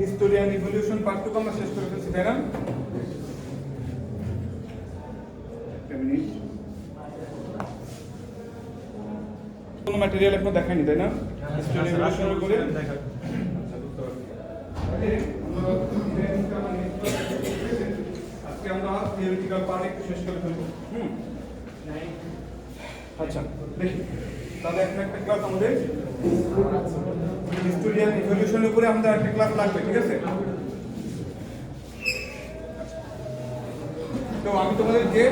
History and evolution part 2 আমরা শেষ করে ফেলছি, তাই না? কোনো ম্যাটেরিয়াল এখনো দেখায়নি, তাই না? হিস্টোরি ইভলিউশনের উপরে আজকে আমরা থিওরিটিক্যাল পার্ট একটু শেষ করে ফেলবো। আচ্ছা, দেখি তাহলে এখন একটা ক্লাস আমাদের হিস্টোরি অ্যান্ড ইভলিউশনের উপরে আমাদের একটা ক্লাস লাগবে, ঠিক আছে? তো আমি তোমাদেরকে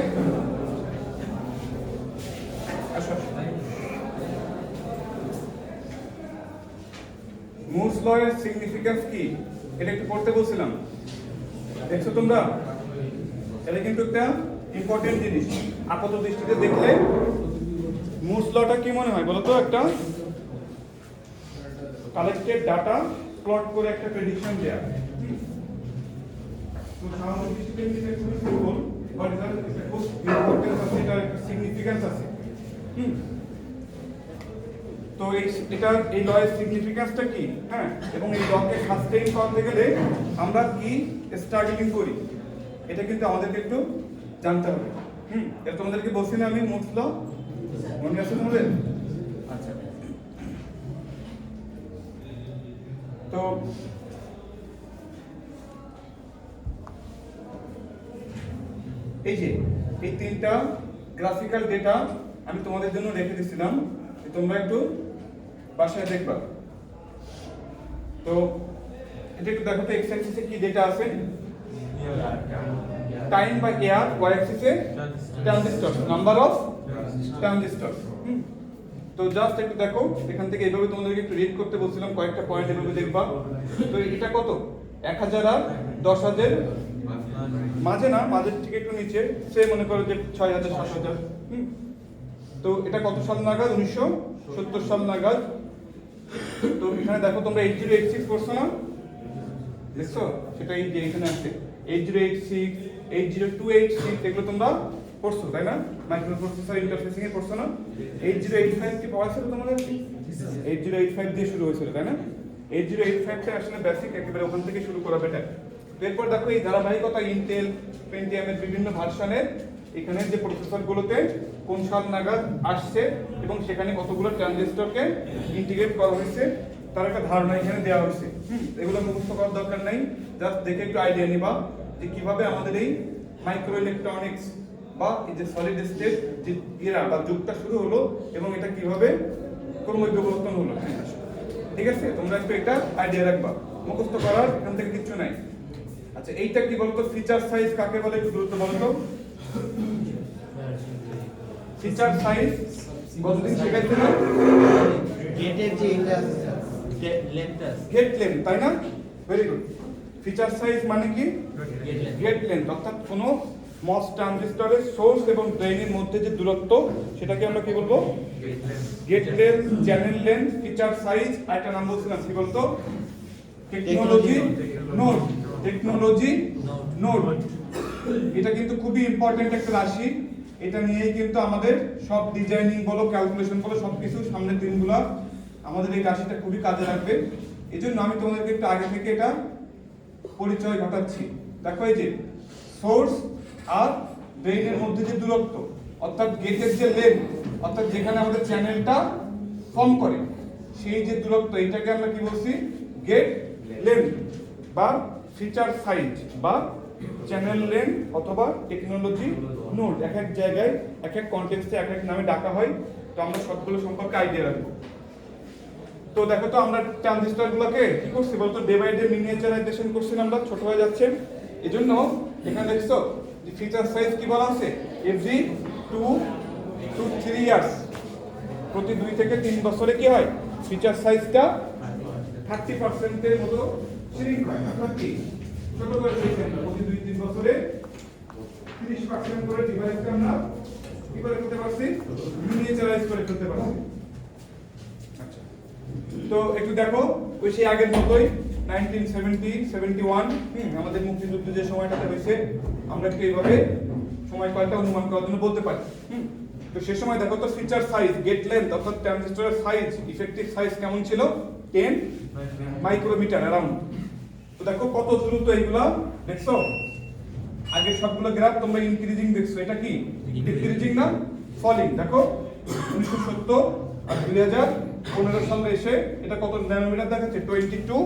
মুরস ল এর সিগনিফিকেন্স কি এটা একটু পড়তে বলছিলাম, দেখছো তোমরা? এটা কিন্তু একটা ইম্পর্টেন্ট জিনিস। আপাত দৃষ্টিতে দেখলে মুরস লটা কি মনে হয় বলো তো? একটা কালেক্টেড ডাটা প্লট করে একটা প্রেডিকশন দেয়া। তো সাধারণ দৃষ্টিতে এটা খুবই সিম্পল, বাট এটার একটা খুব ইম্পর্টেন্স আছে, এটার একটা সিগনিফিকেন্স আছে। তো এই ল এর সিগনিফিকেন্সটা কি, হ্যাঁ, এবং এই লকে সাস্টেইন করতে গেলে আমরা কি স্ট্রাগলিং করি, এটা কিন্তু আমাদেরকে একটু জানতে হবে। এটা তোমাদেরকে বলছি না আমি মুরস ল, মনে আছে তোমাদের? আচ্ছা, তো এই যে এই তিনটা গ্রাফিক্যাল ডেটা আমি তোমাদের জন্য রেখে দিয়েছিলাম, তোমরা একটু বাসায় দেখবা। তো এটা একটু দেখো তো, এক্স অ্যাক্সিসে কি ডেটা আছে? টাইম বা এয়ার, ওয়াই অ্যাক্সিসে ট্রানজিস্টর, নাম্বার অফ ট্রানজিস্টর। তো জাস্ট একটু দেখো, এখান থেকে এইভাবে তোমাদেরকে একটু রিড করতে বলছিলাম, কয়েকটা পয়েন্ট এভাবে দেখবা। তো এটা কত? 1000 আর 10000 মাঝে না, মাঝের থেকে একটু নিচে, সে মনে করো যে 6000 7000। তো এটা কত সাল নাগাদ? 1970 সাল নাগাদ। তো এখানে দেখো তোমরা 8086 পড়ছো না, দেখছো? সেটা এই যে এখানে আছে 8086, 80286, এগুলো তোমরা পড়ছো, তাই না? মাইক্রো প্রসেসর ইন্টারফেসিং এ পড়ছো না? 8085 কি পড়া ছিল তোমাদের? 8085 দিয়ে শুরু হয়েছিল, তাই না? 8085 টা আসলে বেসিক, একেবারে ওখান থেকে শুরু করা বেটার। এরপর দেখো এই ধারাবাহিকতা ইন্টেল পেন্টিয়ামের বিভিন্ন ভার্সনের এখানে যে প্রসেসরগুলোতে কোন সাল নাগাদ আসছে এবং সেখানে কতগুলো ট্রানজিস্টরকে ইন্টিগ্রেট করা হয়েছে তার একটা ধারণা এখানে দেওয়া হয়েছে। এগুলো মুখস্থ করার দরকার নাই, জাস্ট দেখে একটু আইডিয়া নিবা যে কিভাবে আমাদের এই মাইক্রো ইলেকট্রনিক্স বা এই যে সলিড স্টেট যে এরা বা যুগটা শুরু হলো এবং এটা কিভাবে ক্রমবিবর্তন হলো। ঠিক আছে, তোমরা একটু এটা আইডিয়া রাখবা, মুখস্থ করার এখান থেকে কিছু নাই। আচ্ছা, এইটা কি বলতো? ফিচার সাইজ কাকে বলে একটু দ্রুত বলতো? ফিচার সাইজ কতদিন শেখাইতে না? গেটের যে এটা লেন্থ আছে, গেট লেন্থ, তাই না? Very good. ফিচার সাইজ মানে কি? গেট লেন্থ, অর্থাৎ কোন মস ট্রানজিস্টরের সোর্স এবং ড্রেনের মধ্যে যে দূরত্ব সেটাকে আমরা কি বলবো? Gate length, channel length, feature size. আরেকটা নাম বলছিলাম কি বলতো? Technology node. টেকনোলজি নোড, এটা কিন্তু খুবই ইম্পর্টেন্ট একটা রাশি। এটা নিয়েই কিন্তু আমাদের সব ডিজাইনিং বলো, ক্যালকুলেশন বলো, সবকিছু সামনের দিনগুলো আমাদের এই রাশিটা খুবই কাজে লাগবে। এই জন্য আমি তোমাদেরকে একটু আগে থেকে এটা পরিচয় ঘটাচ্ছি। দেখো এই যে সোর্স আর ড্রেনের মধ্যে যে দূরত্ব, অর্থাৎ গেটের যে লেন্থ, অর্থাৎ যেখানে আমাদের চ্যানেলটা ফর্ম করে সেই যে দূরত্ব, এটাকে আমরা কি বলছি? গেট লেন্থ বা ফিচার সাইজ বা চ্যানেল লেন্থ অথবা টেকনোলজি নোড। এক এক জায়গায় এক এক কনটেক্সটে এক এক নামে ডাকা হয়। তো আমরা সবগুলো সম্পর্কে আইডিয়া রাখবো। তো দেখো তো আমরা ট্রানজিস্টরগুলোকে কি করছি বলতো? ডে বাই ডে মিনিয়েচারাইজেশন করছি, আমরা ছোট হয়ে যাচ্ছে। এজন্য এখানে দেখছো যে ফিচার সাইজ কি বলা আছে? এভরি 2 to 3 ইয়ার্স, প্রতি 2 থেকে 3 বছরে কি হয়? ফিচার সাইজটা 30% এর মতো শ্রিঙ্ক হয়। অর্থাৎ কি ছোট করে দিয়েছি আমরা, প্রতি 2-3 বছরে 30% করে ডিভাইসকে আমরা কি করে করতে পারছি? মিনিয়েচারাইজ করে ফেলতে পারছি। আচ্ছা, তো একটু দেখো ওই সেই আগের মতোই 1970-71 আমাদের মুক্তিযুদ্ধ যে সময়টাতে হয়েছে, আমরা একটু এইভাবে সময় কয়টা অনুমান করার জন্য বলতে পারি। তো সেই সময় দেখো তো ফিচার সাইজ, গেট লেন্থ অর্থাৎ ট্রানজিস্টরের সাইজ, ইফেক্টিভ সাইজ কেমন ছিল? 10 মাইক্রোমিটার অ্যারাউন্ড। তো দেখো কত দ্রুত এইগুলা দেখছো, আগে সবগুলো গ্রাফ তোমরা ইনক্রিজিং দেখছো, এটা কি ডিক্রিজিং না ফলিং। দেখো 1970 আর 2015 সালে এসে এটা কত ন্যানোমিটার দেখাচ্ছে, 22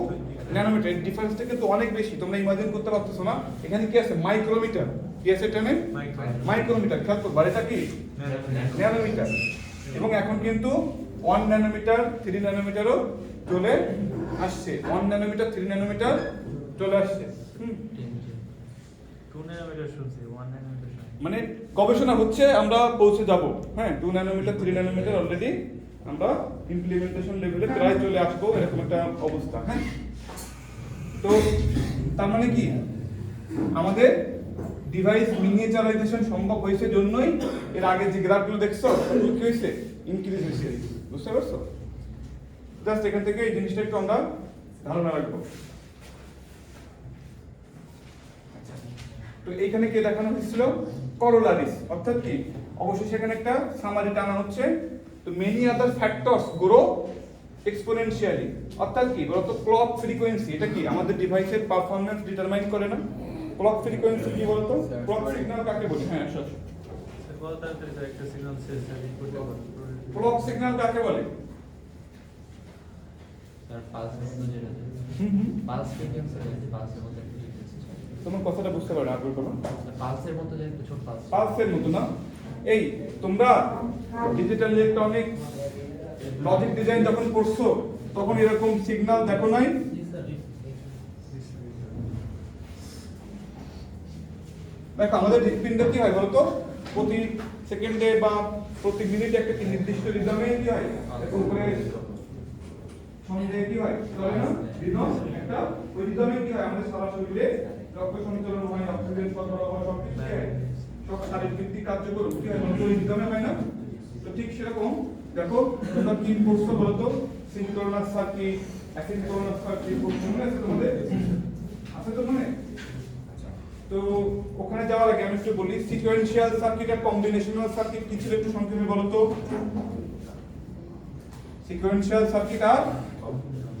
ন্যানোমিটার। ডিফারেন্সটা কিন্তু অনেক বেশি, তোমরা ইমাজিন করতে পারতেছো না। এখানে কি আছে মাইক্রোমিটার, কি আছে এখানে মাইক্রোমিটার, খেয়াল করবা এটা কি ন্যানোমিটার। এবং এখন কিন্তু 1 ন্যানোমিটার 3 ন্যানোমিটারও চলে আসছে, 1 ন্যানোমিটার 3 ন্যানোমিটার চলে আসছে। 2 nanometer শুনছি, 1 nanometer শুনছি। মানে গবেষণা হচ্ছে, আমরা পৌঁছে যাব। হ্যাঁ 2 ন্যানোমিটার 3 ন্যানোমিটার অলরেডি আমরা ইমপ্লিমেন্টেশন লেভেলে প্রায় চলে আসবো, এরকম একটা অবস্থা। হ্যাঁ তো তার মানে কি আমাদের ডিভাইস মিনিয়েচারাইজেশন সম্ভব হয়েছে জন্যই এর আগে যে গ্রাফগুলো দেখছো কি হয়েছে, ইনক্রিজ হয়েছে। বুঝতে পারছো? জাস্ট এখান থেকে এই জিনিসটা একটু আমরা ধারণা রাখবো। তো এইখানে কে দেখানো হয়েছিল, করোলারিস, অর্থাৎ কি অবশ্যই সেখানে একটা সামারি টানা হচ্ছে। তো many other factors grow exponentially, অর্থাৎ কি বলতো ক্লক ফ্রিকোয়েন্সি, এটা কি আমাদের ডিভাইসের পারফরম্যান্স ডিটারমাইন করে না। ক্লক ফ্রিকোয়েন্সি কি বলতো, ক্লক সিগন্যাল কাকে বলে? হ্যাঁ স্যার কত তাড়াতাড়ি স্যার একটা সিগন্যাল শেষ হয়ে যাবে? ক্লক সিগন্যাল কাকে বলে? স্যার পালস মতো যেটা পালস ফ্রিকোয়েন্সি আছে, পালসের মতো একটা ফ্রিকোয়েন্সি। তোমার কথাটা বুঝতে পারো আগে বলো। পালসের মতো যে ছোট পালস। পালসের মতো না? এই তোমরা ডিজিটাল ইলেকট্রনিক লজিক ডিজাইন যখন করছো তখন এরকম সিগন্যাল দেখো নাই? দেখো আমাদের হৃৎপিণ্ডে কি হয় বলতো, প্রতি সেকেন্ডে বা প্রতি মিনিটে একটা কি নির্দিষ্ট রিদমে কি হয়, এরকম করে ছন্দে কি হয় চলে না রিদম একটা, ওই রিদমে কি হয় আমাদের সারা শরীরে রক্ত সঞ্চালন হয়, অক্সিজেন সরবরাহ হয়, সব কিছু হয়, সব শারীরবৃত্তিক কার্যক্রম কি হয় মানে ওই রিদমে হয় না? তো ঠিক সেরকম দেখো তোমরা কি করছো বলতো, সিনক্রোনাস সার্কিট, অ্যাসিনক্রোনাস সার্কিট মনে আছে তোমাদের? আছে তো মনে? তো ওখানে যাওয়ার আগে আমি একটু বলি সিকোয়েন্সিয়াল সার্কিট আর কম্বিনেশনাল সার্কিট কি ছিল একটু সংক্ষেপে বলো তো। সিকোয়েন্সিয়াল সার্কিট আর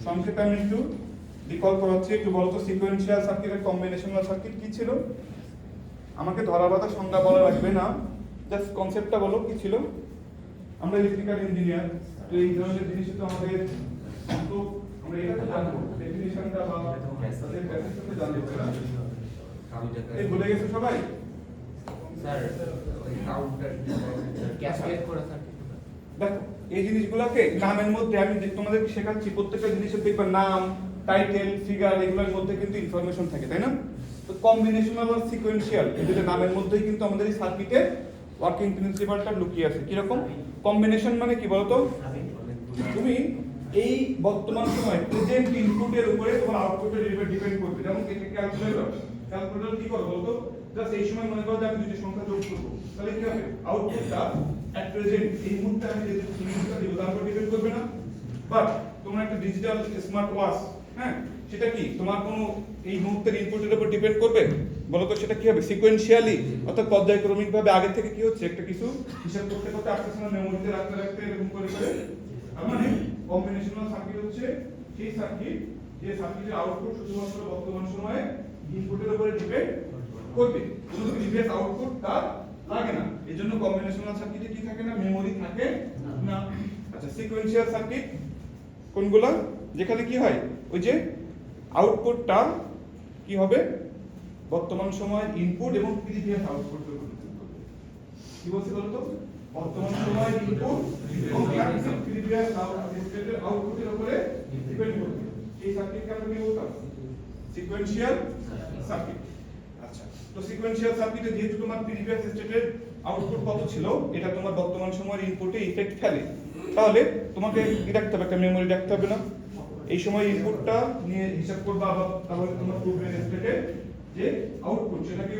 সংক্ষেপে আমি একটু রিকল করাচ্ছি, একটু বলো তো সিকোয়েন্সিয়াল সার্কিট আর কম্বিনেশনাল সার্কিট কি ছিল? আমাকে ধরা বাঁধা সংজ্ঞা বলা লাগবে না, জাস্ট কনসেপ্টটা বলো কি ছিল। আমরা ইলেকট্রিক্যাল ইঞ্জিনিয়ার, তো এই ধরনের জিনিস তো আমাদের তো আমরা এটা তো জানবো, ডেফিনিশনটা বা তাদের প্র্যাকটিসটা জানতে হবে। এই ভুলে গেছো সবাই? স্যার ওই কাউন্টার ক্যাসকেড করে স্যার। দেখো এই জিনিসগুলোকে নামের মধ্যে আমি তোমাদের শেখাচ্ছি, প্রত্যেকটা জিনিসের দেখবে নাম, টাইটেল, ফিগার এগুলোর মধ্যে কিন্তু ইনফরমেশন থাকে, তাই না? তো কম্বিনেশনাল আর সিকোয়েন্সিয়াল এই দুটো নামের মধ্যেই কিন্তু আমাদের এই সার্কিটের ওয়ার্কিং প্রিন্সিপালটা লুকিয়ে আছে। কিরকম কম্বিনেশন মানে কি বলতো, তুমি এই বর্তমান সময় প্রেজেন্ট ইনপুটের উপরে তোমার আউটপুটের ডিপেন্ড করবে। যেমন ক্যালকুলেটর, ক্যালকুলেটর কি করে বলতো, জাস্ট এই সময় মনে করো যে আমি দুটো সংখ্যা যোগ করব, তাহলে কি হবে আউটপুটটা এট প্রেজেন্ট এই মুহূর্তে আমি যে ইনপুটটা দিব তার উপর ডিপেন্ড করবে না। বাট তোমার একটা ডিজিটাল স্মার্ট ওয়াচ, হ্যাঁ সেটা কি তোমার কোনো এই মুহূর্তের ইনপুটের উপর ডিপেন্ড করবে বলো তো? সেটা কি হবে সিকোয়েন্সিয়ালি, অর্থাৎ পর্যায়ক্রমিকভাবে আগে থেকে কি হচ্ছে একটা কিছু হিসাব করতে করতে আসতেছে না, মেমোরিতে রাখতে রাখতে এরকম করে করে। তার মানে কম্বিনেশনাল সার্কিট হচ্ছে সেই সার্কিট যে সার্কিটের আউটপুট শুধুমাত্র বর্তমান সময়ে ইনপুটের উপরে ডিপেন্ড করবে, কোনো প্রিভিয়াস আউটপুট তার লাগে না। এজন্য কম্বিনেশনাল সার্কিটে কি থাকে না, মেমোরি থাকে না। আচ্ছা সিকোয়েন্সিয়াল সার্কিট কোনগুলা, যেখানে কি হয় ওই যে আউটপুটটা কি হবে বর্তমান সময়ের ইনপুট এবং প্রিভিয়াস আউটপুট এর উপর ডিপেন্ড করবে। কি বলছি বলতো, বর্তমান সময়ের ইনপুট এবং প্রিভিয়াস আউটপুটের উপরে ডিপেন্ড করবে। এই সার্কিটকে আমরা কি বলতাম, সিকোয়েন্সিয়াল সার্কিট। আচ্ছা তো সিকোয়েন্সিয়াল সার্কিটে যেহেতু তোমার প্রিভিয়াস স্টেটের আউটপুট কত ছিল এটা তোমার বর্তমান সময়ের ইনপুটে ইফেক্ট ফেলে, তাহলে তোমাকে কি রাখতে হবে, একটা মেমোরি রাখতে হবে না? এই সময় ইনপুটটা নিয়ে হিসাব করবা, আবার তাহলে তোমার প্রিভিয়াস স্টেটে যে আউটপুট সেটাকে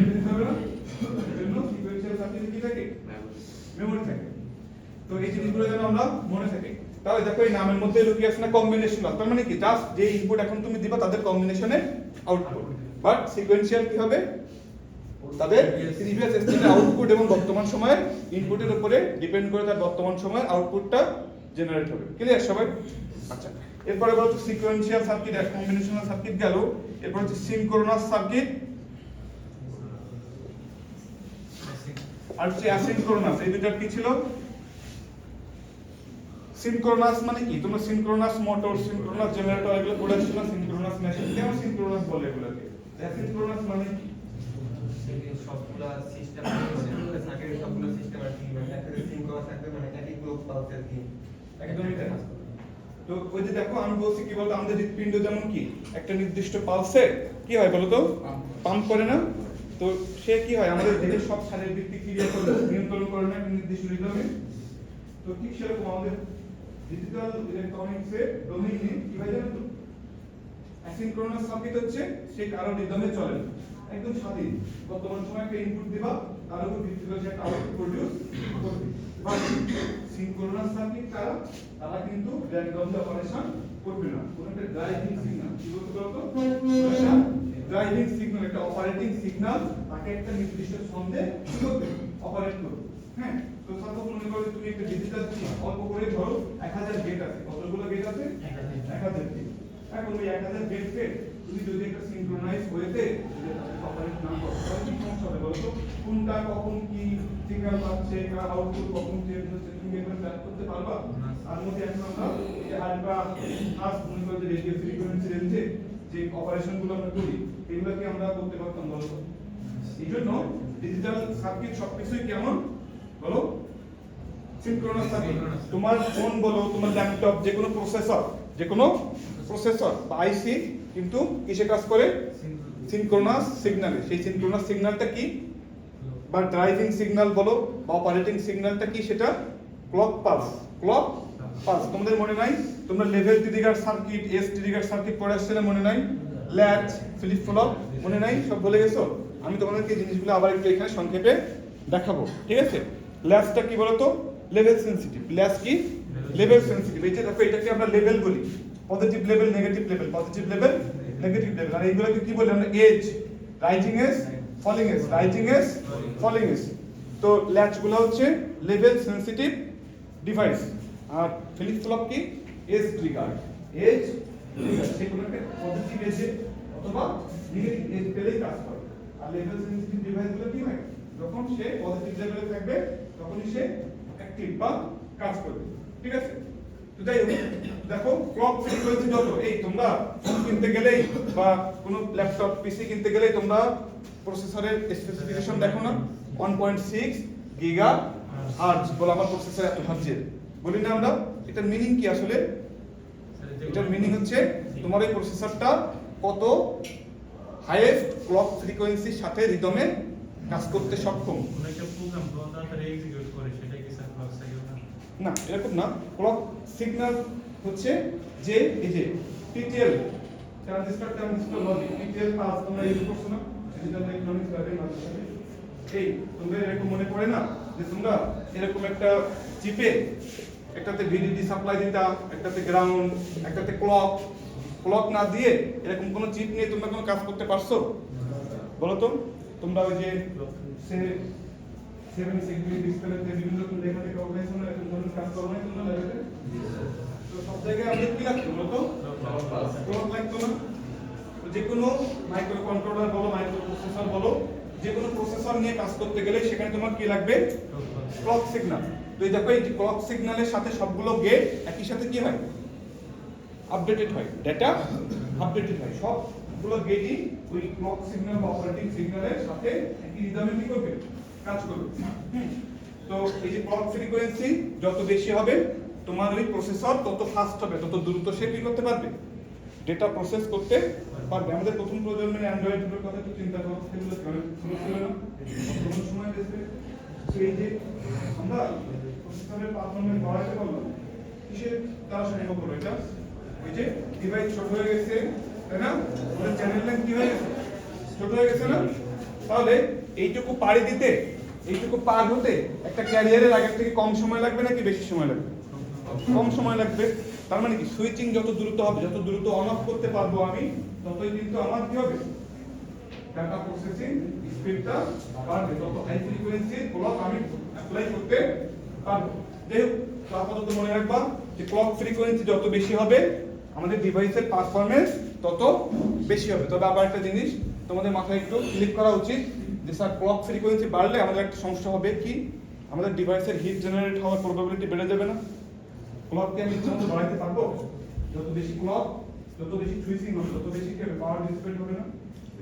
দিতে হবে না? এজন্য সিকোয়েন্সিয়াল সার্কিটে কি থাকে, মেমোরি থাকে। তো এই জিনিসগুলো যেন আমরা মনে থাকে। তাহলে দেখো এই নামের মধ্যে লুকিয়ে আছে না কম্বিনেশনাল, তার মানে কি জাস্ট যে ইনপুট এখন তুমি দিবা তাদের কম্বিনেশনের আউটপুট। বাট সিকোয়েন্সিয়াল কি হবে, তাদের প্রিভিয়াস স্টেটের আউটপুট এবং বর্তমান সময়ের ইনপুটের উপরে ডিপেন্ড করে তার বর্তমান সময়ের আউটপুটটা জেনারেট হবে। ক্লিয়ার সবাই? আচ্ছা এরপরে বলতো সিকোয়েন্সিয়াল সার্কিট, কম্বিনেশনাল সার্কিট গেল। এরপর হচ্ছে সিনক্রোনাস সার্কিট আর হচ্ছে অ্যাসিনক্রোনাস। এই দুটার কি ছিল? সিনক্রোনাস মানে কি? তোমরা সিনক্রোনাস মোটর, সিনক্রোনাস জেনারেটর এগুলো পড়েছো না? সিনক্রোনাস মেশিন কেন সিনক্রোনাস বলে এগুলোকে? অ্যাসিনক্রোনাস মানে কি? সবগুলা সিস্টেম সার্কিটের সবগুলো সিস্টেম আর কি মানে একটা সিঙ্ক করা থাকবে, মানে একই ক্লোক পালস আর কি একদমই তাই। তো ওই যে দেখো আমি বলছি কি বলতো, আমাদের হৃৎপিণ্ড যেমন কি একটা নির্দিষ্ট পালসে কি হয় বলো তো, পাম্প করে না? তো সে কি হয় আমাদের দেহের সব শারীরিক ক্রিয়া করে নিয়ন্ত্রণ করে না একটা নির্দিষ্ট রিদমে। তো ঠিক সেরকম আমাদের ডিজিটাল ইলেকট্রনিক্স এর ডোমেইনে কি হয় জানো তো, অ্যাসিনক্রোনাস সার্কিট হচ্ছে সে কারো রিদমে চলে না, একদম স্বাধীন। বর্তমান সময় একটা ইনপুট দিবা, তার উপর ভিত্তি করে সে একটা আউটপুট প্রডিউস করবে। বাট সিনক্রোনাস সার্কিট তারা কিন্তু র্যান্ডমলি অপারেশন করবে না। কোন একটা ড্রাইভিং সিগন্যাল কি বলতে বলতো, ড্রাইভিং সিগন্যাল একটা অপারেটিং সিগন্যাল তাকে একটা নির্দিষ্ট ছন্দে কি করবে, অপারেট করবে। হ্যাঁ, তো সাপোজ মনে করো তুমি একটা ডিজিটাল অল্প করে ধরো 1000 গেট আছে। কতগুলো গেট আছে? 1000 গেট। এখন ওই 1000 গেটকে তুমি যদি একটা সিনক্রোনাইজ ওয়েতে অপারেট না করো তাহলে কি সমস্যা হবে বলো তো? কোনটা কখন কি সিগন্যাল পাচ্ছে, কার আউটপুট কখন চেঞ্জ হচ্ছে তুমি এগুলো ট্র্যাক করতে পারবা? আর মধ্যে এখন আমরা এই যে আলট্রা ফাস্ট মনে করো যে রেডিও ফ্রিকোয়েন্সি রেঞ্জে যে অপারেশন গুলো আমরা করি এগুলো কি আমরা করতে পারতাম বলো তো? এই জন্য ডিজিটাল সার্কিট সবকিছুই কেমন বলো, সিনক্রোনাস সার্কিট। তোমার ফোন বলো, তোমার ল্যাপটপ, যে কোনো প্রসেসর বা আইসি কিন্তু কিসে কাজ করে? সিনক্রোনাস সিগন্যালে। সেই সিনক্রোনাস সিগন্যালটা কি বা ড্রাইভিং সিগন্যাল বলো বা অপারেটিং সিগন্যালটা কি? সেটা ক্লক পালস। ক্লক পালস তোমাদের মনে নাই? তোমরা level trigger circuit, S trigger circuit পড়ে আসছিলে মনে নাই? ল্যাচ, ফ্লিপ ফ্লপ মনে নাই? সব ভুলে গেছো? আমি তোমাদেরকে এই জিনিসগুলো আবার একটু এখানে সংক্ষেপে দেখাবো, ঠিক আছে? ল্যাচটা কি বলতো? Level sensitive. ল্যাচ কি? Level sensitive. এই যে দেখো এটাকে আমরা লেভেল বলি, positive level, negative level, positive level, negative level. আর এইগুলোকে কি বলি আমরা? Edge, rising edge, falling edge, rising edge, falling edge. তো ল্যাচগুলো হচ্ছে লেভেল সেনসিটিভ ডিভাইস। আর ফ্লিপ ফ্লপ কি? Edge trigger. এজ ট্রিগার সে কোনো একটা পজিটিভ এজে অথবা নেগেটিভ এজ পেলেই কাজ করে। আর লেভেল সেনসিটিভ ডিভাইসগুলো কি হয়? যখন সে পজিটিভ লেভেলে থাকবে তখনই সে অ্যাক্টিভ বা কাজ করবে, ঠিক আছে? তো যাই হোক দেখো ক্লক ফ্রিকোয়েন্সি যত, এই তোমরা ফোন কিনতে গেলেই বা কোনো ল্যাপটপ পিসি কিনতে গেলেই তোমরা প্রসেসরের স্পেসিফিকেশন দেখো না? 1.6 গিগা হার্জ বলে আমার প্রসেসর এত হার্জের বলি না আমরা? এটার মিনিং কি আসলে? এটার মিনিং হচ্ছে তোমার এই প্রসেসরটা কত হাইয়েস্ট ক্লক ফ্রিকোয়েন্সির সাথে রিদমে কাজ করতে সক্ষম। কোন একটা প্রোগ্রাম তো তাড়াতাড়ি এক্সিকিউট করে সেটা কি স্যার ক্লক সাইকেল না? না, এরকম না। ক্লক সিগন্যাল হচ্ছে যে এই যে TTL transistor logic, TTL pass তোমরা ইউজ করছো না ডিজিটাল ইলেকট্রনিক্স ল্যাবে মাঝে। এই তোমরা এরকম মনে পড়ে না যে তোমরা এরকম একটা চিপে একটাতে ভিডিডি সাপ্লাই দিতা, একটাতে গ্রাউন্ড, একটাতে ক্লক না দিয়ে এরকম কোনো চিপ নিয়ে তোমরা কোনো কাজ করতে পারছো বলো তো? তোমরা ওই যে 7 সেগমেন্ট ডিসপ্লেতে বিভিন্ন রকম লেখা থেকে অর্গানাইজেশন এরকম ধরনের কাজ করো না তোমরা ল্যাবে? তো সব জায়গায় আমাদের কি লাগতো বলো তো? ক্লক লাগতো না? যে কোনো মাইক্রো কন্ট্রোলার বলো, মাইক্রো প্রসেসর বলো, যে কোনো প্রসেসর নিয়ে কাজ করতে গেলে সেখানে তোমার কি লাগবে? Clock signal. তো এই দেখো এই ক্লক সিগন্যালের সাথে সবগুলো গেট একই সাথে কি হয়? আপডেটেড হয়, ডেটা আপডেটেড হয়। সবগুলো গেটই ওই ক্লক সিগন্যাল বা অপারেটিং সিগন্যালের সাথে একই রিদমে কি করবে? কাজ করবে। তো এই যে ক্লক ফ্রিকোয়েন্সি যত বেশি হবে তোমার ওই প্রসেসর তত ফাস্ট হবে, তত দ্রুত সে কি করতে পারবে? ডেটা প্রসেস করতে পারবে। আমাদের প্রথম প্রজন্মের অ্যান্ড্রয়েড এর কথা একটু চিন্তা করো, সেগুলো ছিল না কোন সময় দেশে। সেই যে আমরা প্রসেসরের পারফরম্যান্স বাড়াতে পারলাম কিসের দ্বারা সম্ভব হলো? এটা ওই যে ডিভাইস ছোট হয়ে গেছে, তাই না? ওদের চ্যানেল লেন্থ কি হয়ে গেছে? ছোট হয়ে গেছে না? তাহলে এইটুকু পাড়ি দিতে, এইটুকু পার হতে একটা ক্যারিয়ারের আগের থেকে কম সময় লাগবে নাকি বেশি সময় লাগবে? কম সময় লাগবে। তার মানে কি সুইচিং যত দ্রুত হবে, যত দ্রুত অন অফ করতে পারবো আমি, ততই কিন্তু আমার কি হবে? ডাটা প্রসেসিং স্পিডটা বাড়বে, তত হাই ফ্রিকোয়েন্সি ক্লক আমি অ্যাপ্লাই করতে পারবো। যাই হোক, আপাতত মনে রাখবা যে ক্লক ফ্রিকোয়েন্সি যত বেশি হবে আমাদের ডিভাইসের পারফরমেন্স তত বেশি হবে। তবে আবার একটা জিনিস তোমাদের মাথায় একটু ক্লিক করা উচিত যে স্যার ক্লক ফ্রিকোয়েন্সি বাড়লে আমাদের একটা সমস্যা হবে কি, আমাদের ডিভাইসের হিট জেনারেট হওয়ার প্রবাবিলিটি বেড়ে যাবে না? ক্লককে আমি ইচ্ছা মতো বাড়াইতে পারবো? যত বেশি ক্লক, যত বেশি সুইচিং হবে, তত বেশি কি হবে, পাওয়ার ডিসিপেট হবে না?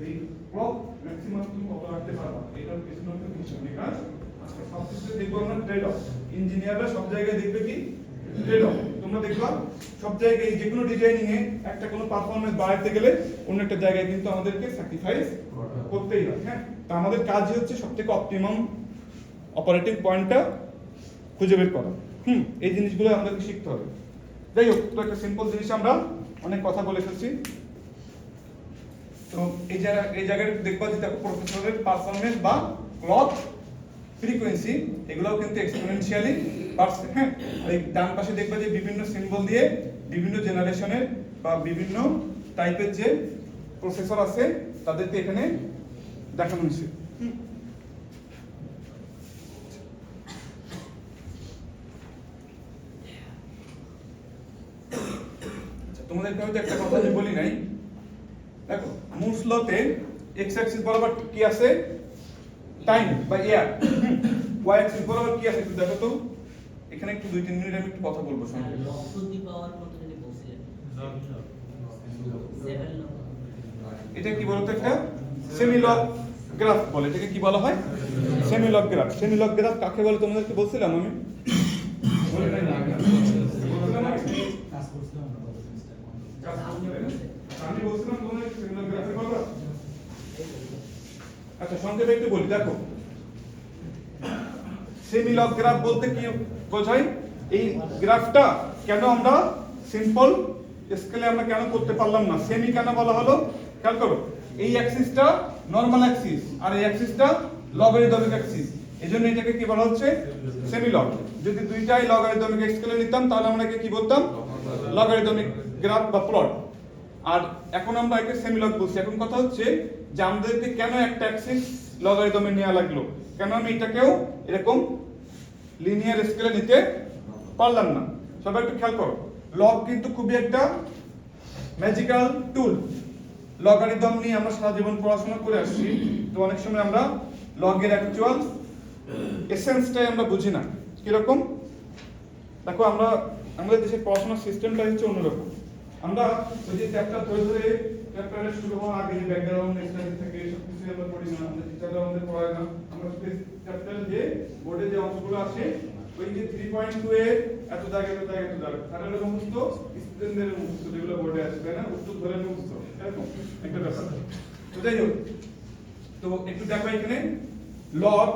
এই ক্লক ম্যাক্সিমাম তুমি কত রাখতে পারবা, এটার পিছনে একটা হিসাব নিকাশ আজকে সব কিছু দেখবো আমরা ট্রেড অফ। ইঞ্জিনিয়াররা সব জায়গায় দেখবে কি ট্রেড অফ। তোমরা দেখবা সব জায়গায় যে কোনো ডিজাইনিং এ একটা কোনো পারফরম্যান্স বাড়াতে গেলে অন্য একটা জায়গায় কিন্তু আমাদেরকে স্যাক্রিফাইস করতেই হয়। হ্যাঁ, তা আমাদের কাজই হচ্ছে সবথেকে অপটিমাম অপারেটিং পয়েন্টটা খুঁজে বের করা। এই জিনিসগুলো আমাদেরকে শিখতে হবে। যাই হোক, তো একটা সিম্পল জিনিস আমরা অনেক কথা বলে ফেলছি। তো এই জায়গায় দেখবা যে দেখো প্রসেসরের পারফরম্যান্স বা ক্লক ফ্রিকোয়েন্সি এগুলোও কিন্তু এক্সপোনেনশিয়ালি বাড়ছে। হ্যাঁ, আর এই ডান পাশে দেখবা যে বিভিন্ন সিম্বল দিয়ে বিভিন্ন জেনারেশনের বা বিভিন্ন টাইপের যে প্রসেসর আছে তাদেরকে এখানে দেখানো হয়েছে। তোমাদেরকে হয়তো একটা কথা আমি বলি নাই, দেখো মুরস লতে এক্স অ্যাক্সিস বরাবর কি আছে, টাইম বা এয়ার, ওয়াই অ্যাক্সিস বরাবর কি আছে একটু দেখো তো। এখানে একটু 2-3 মিনিট আমি একটু কথা বলবো সঙ্গে। লগ টু দি পাওয়ার কত যদি বলছিলেন? 7 লগ। এটা কি বলতো, একটা সেমি লগ গ্রাফ বলে। এটাকে কি বলা হয়? Semi log graph. Semi log graph কাকে বলে তোমাদেরকে বলছিলাম আমি? বলে নাই না আগে? বলছিলাম আমি? আমি বলছিলাম তোমাদের সেমি লগ গ্রাফে বলবা? আচ্ছা, সংক্ষেপে একটু বলি। দেখো সেমি লগ গ্রাফ বলতে কি বোঝায়? এই গ্রাফটা কেন আমরা সিম্পল স্কেলে আমরা কেন করতে পারলাম না, সেমি কেন বলা হলো? খেয়াল করো, এই অ্যাক্সিসটা নরমাল অ্যাক্সিস আর এই অ্যাক্সিসটা লগারিদমিক অ্যাক্সিস, এজন্য এটাকে কি বলা হচ্ছে? Semi log. যদি দুইটাই লগারিদমিক স্কেলে নিতাম তাহলে আমরা একে কি বলতাম? লগারিদমিক গ্রাফ বা প্লট। আর এখন আমরা একে সেমি লগ বলছি। এখন কথা হচ্ছে যে আমাদেরকে কেন একটা অ্যাক্সিস লগারিদমে নেওয়া লাগলো, কেন আমি এটাকেও এরকম লিনিয়ার স্কেলে নিতে পারলাম না? সবাই একটু খেয়াল করো, লগ কিন্তু খুবই একটা ম্যাজিক্যাল টুল। লগারিদম নিয়ে আমরা সারা জীবন পড়াশোনা করে আসছি, তো অনেক সময় আমরা লগের অ্যাকচুয়াল এসেন্সটাই আমরা বুঝি না। কিরকম? দেখো আমরা আমাদের দেশের পড়াশোনার সিস্টেমটা হচ্ছে অন্যরকম। আমরা ওই যে চ্যাপ্টার ধরে ধরে চ্যাপ্টারের শুরু হওয়ার আগে যে ব্যাকগ্রাউন্ড স্টাডি থেকে সবকিছু আমরা পড়ি না, আমাদের টিচাররা আমাদের পড়ায় না। আমরা চ্যাপ্টার যে বোর্ডে যে অঙ্কগুলো আসে ওই যে 3.2 এর এত দাগে এত দাগে এত দাগে তাহলে মুখস্থ স্টুডেন্টদের মুখস্থ যেগুলো বোর্ডে আসবে না, উত্তর ধরে মুখস্থ, এরকম একটা ব্যাপার। তো যাই হোক, তো একটু দেখো এখানে লগ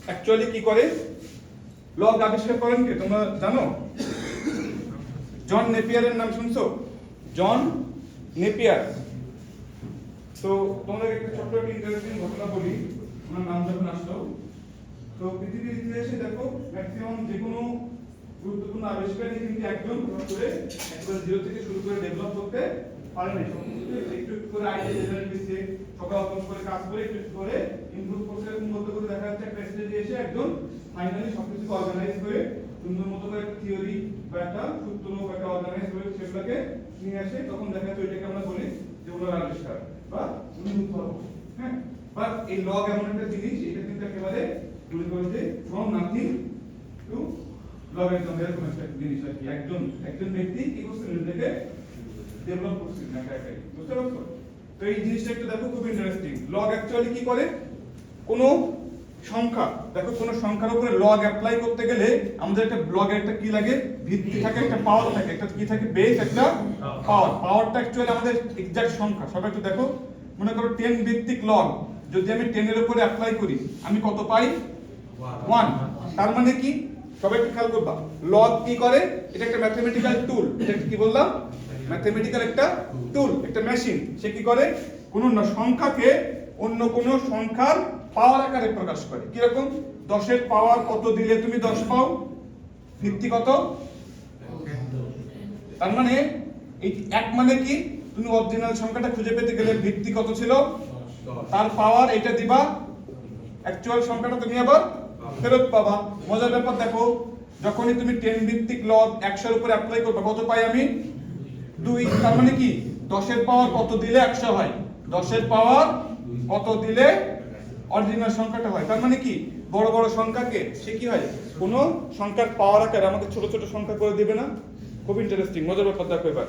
অ্যাকচুয়ালি কি করে। লগ আবিষ্কার করেন কে তোমরা জানো? জন নেপিয়ারের নাম শুনছো? জন নেপিয়ার। তো তোমাদের একটা ছোট্ট একটা ইন্টারেস্টিং ঘটনা বলি, ওনার নাম যখন আসলো। তো পৃথিবীর ইতিহাসে দেখো ম্যাক্সিমাম যে কোনো গুরুত্বপূর্ণ আবিষ্কারই কিন্তু একজন করে একবার জিরো থেকে শুরু করে ডেভেলপ করতে পারে না। একটু একটু করে আইডিয়া জেনারেট হয়েছে, সকাল করে কাজ করে একটু একটু করে ইমপ্রুভ করতে করতে করতে দেখা যাচ্ছে একটা স্টেজে এসে একজন ফাইনালি সবকিছু অর্গানাইজ করে সুন্দর মতো করে একটা থিওরি বা একটা সূত্র বা একটা অর্গানাইজ করে সেগুলোকে নিয়ে আসে। তখন দেখা যাচ্ছে ওইটাকে আমরা বলি যে ওনার আবিষ্কার বা উনি উদ্ভাবক। হ্যাঁ, বাট এই লগ এমন একটা জিনিস, এটা কিন্তু একেবারে মনে করো যে ফ্রম নাথিং টু লগারিদম এরকম একটা জিনিস আর কি। একজন ব্যক্তি কি করছেন, এটাকে ডেভেলপ করছেন একা একাই। বুঝতে পারছো? তো এই জিনিসটা একটু দেখো, খুব ইন্টারেস্টিং। লগ অ্যাকচুয়ালি কি করে? কোনো সংখ্যা, দেখো কোনো সংখ্যার উপরে লগ অ্যাপ্লাই করতে গেলে আমাদের একটা লগের একটা কি লাগে, ভিত্তি থাকে, একটা পাওয়ার থাকে, একটা কি থাকে, বেস, একটা পাওয়ার। পাওয়ারটা অ্যাকচুয়ালি আমাদের এক্সাক্ট সংখ্যা। সবাই একটু দেখো, মনে করো 10 ভিত্তিক লগ যদি আমি 10 এর উপরে অ্যাপ্লাই করি আমি কত পাই? 1। তার মানে কি? সবাই একটু খেয়াল করবা, লগ কি করে? এটা একটা ম্যাথমেটিক্যাল টুল। এটা কি বললাম? ম্যাথমেটিক্যাল একটা টুল, একটা মেশিন। সে কি করে? কোন সংখ্যাকে অন্য কোন সংখ্যার পাওয়ার আকারে প্রকাশ করে। কি রকম? 10 এর পাওয়ার কত দিলে তুমি 10 পাও? ভিত্তি কত? তার মানে এই এক মানে কি? তুমি অরিজিনাল সংখ্যাটা খুঁজে পেতে গেলে ভিত্তি কত ছিল, তার পাওয়ার এটা দিবা, অ্যাকচুয়াল সংখ্যাটা তুমি আবার ফেরত পাবা। মজার ব্যাপার দেখো, যখনই তুমি 10 ভিত্তিক লগ 100 এর উপরে অ্যাপ্লাই করবে কত পাই আমি? 2 তার মানে কি 10 এর পাওয়ার কত দিলে 100 হয়, 10 এর পাওয়ার কত দিলে অরিজিনাল সংখ্যাটা হয়। তার মানে কি বড় বড় সংখ্যাকে সে কি হয় কোন সংখ্যার পাওয়ার আকারে আমাকে ছোট ছোট সংখ্যা করে দিবে না। খুব ইন্টারেস্টিং, মজার ব্যাপার দেখো এবার।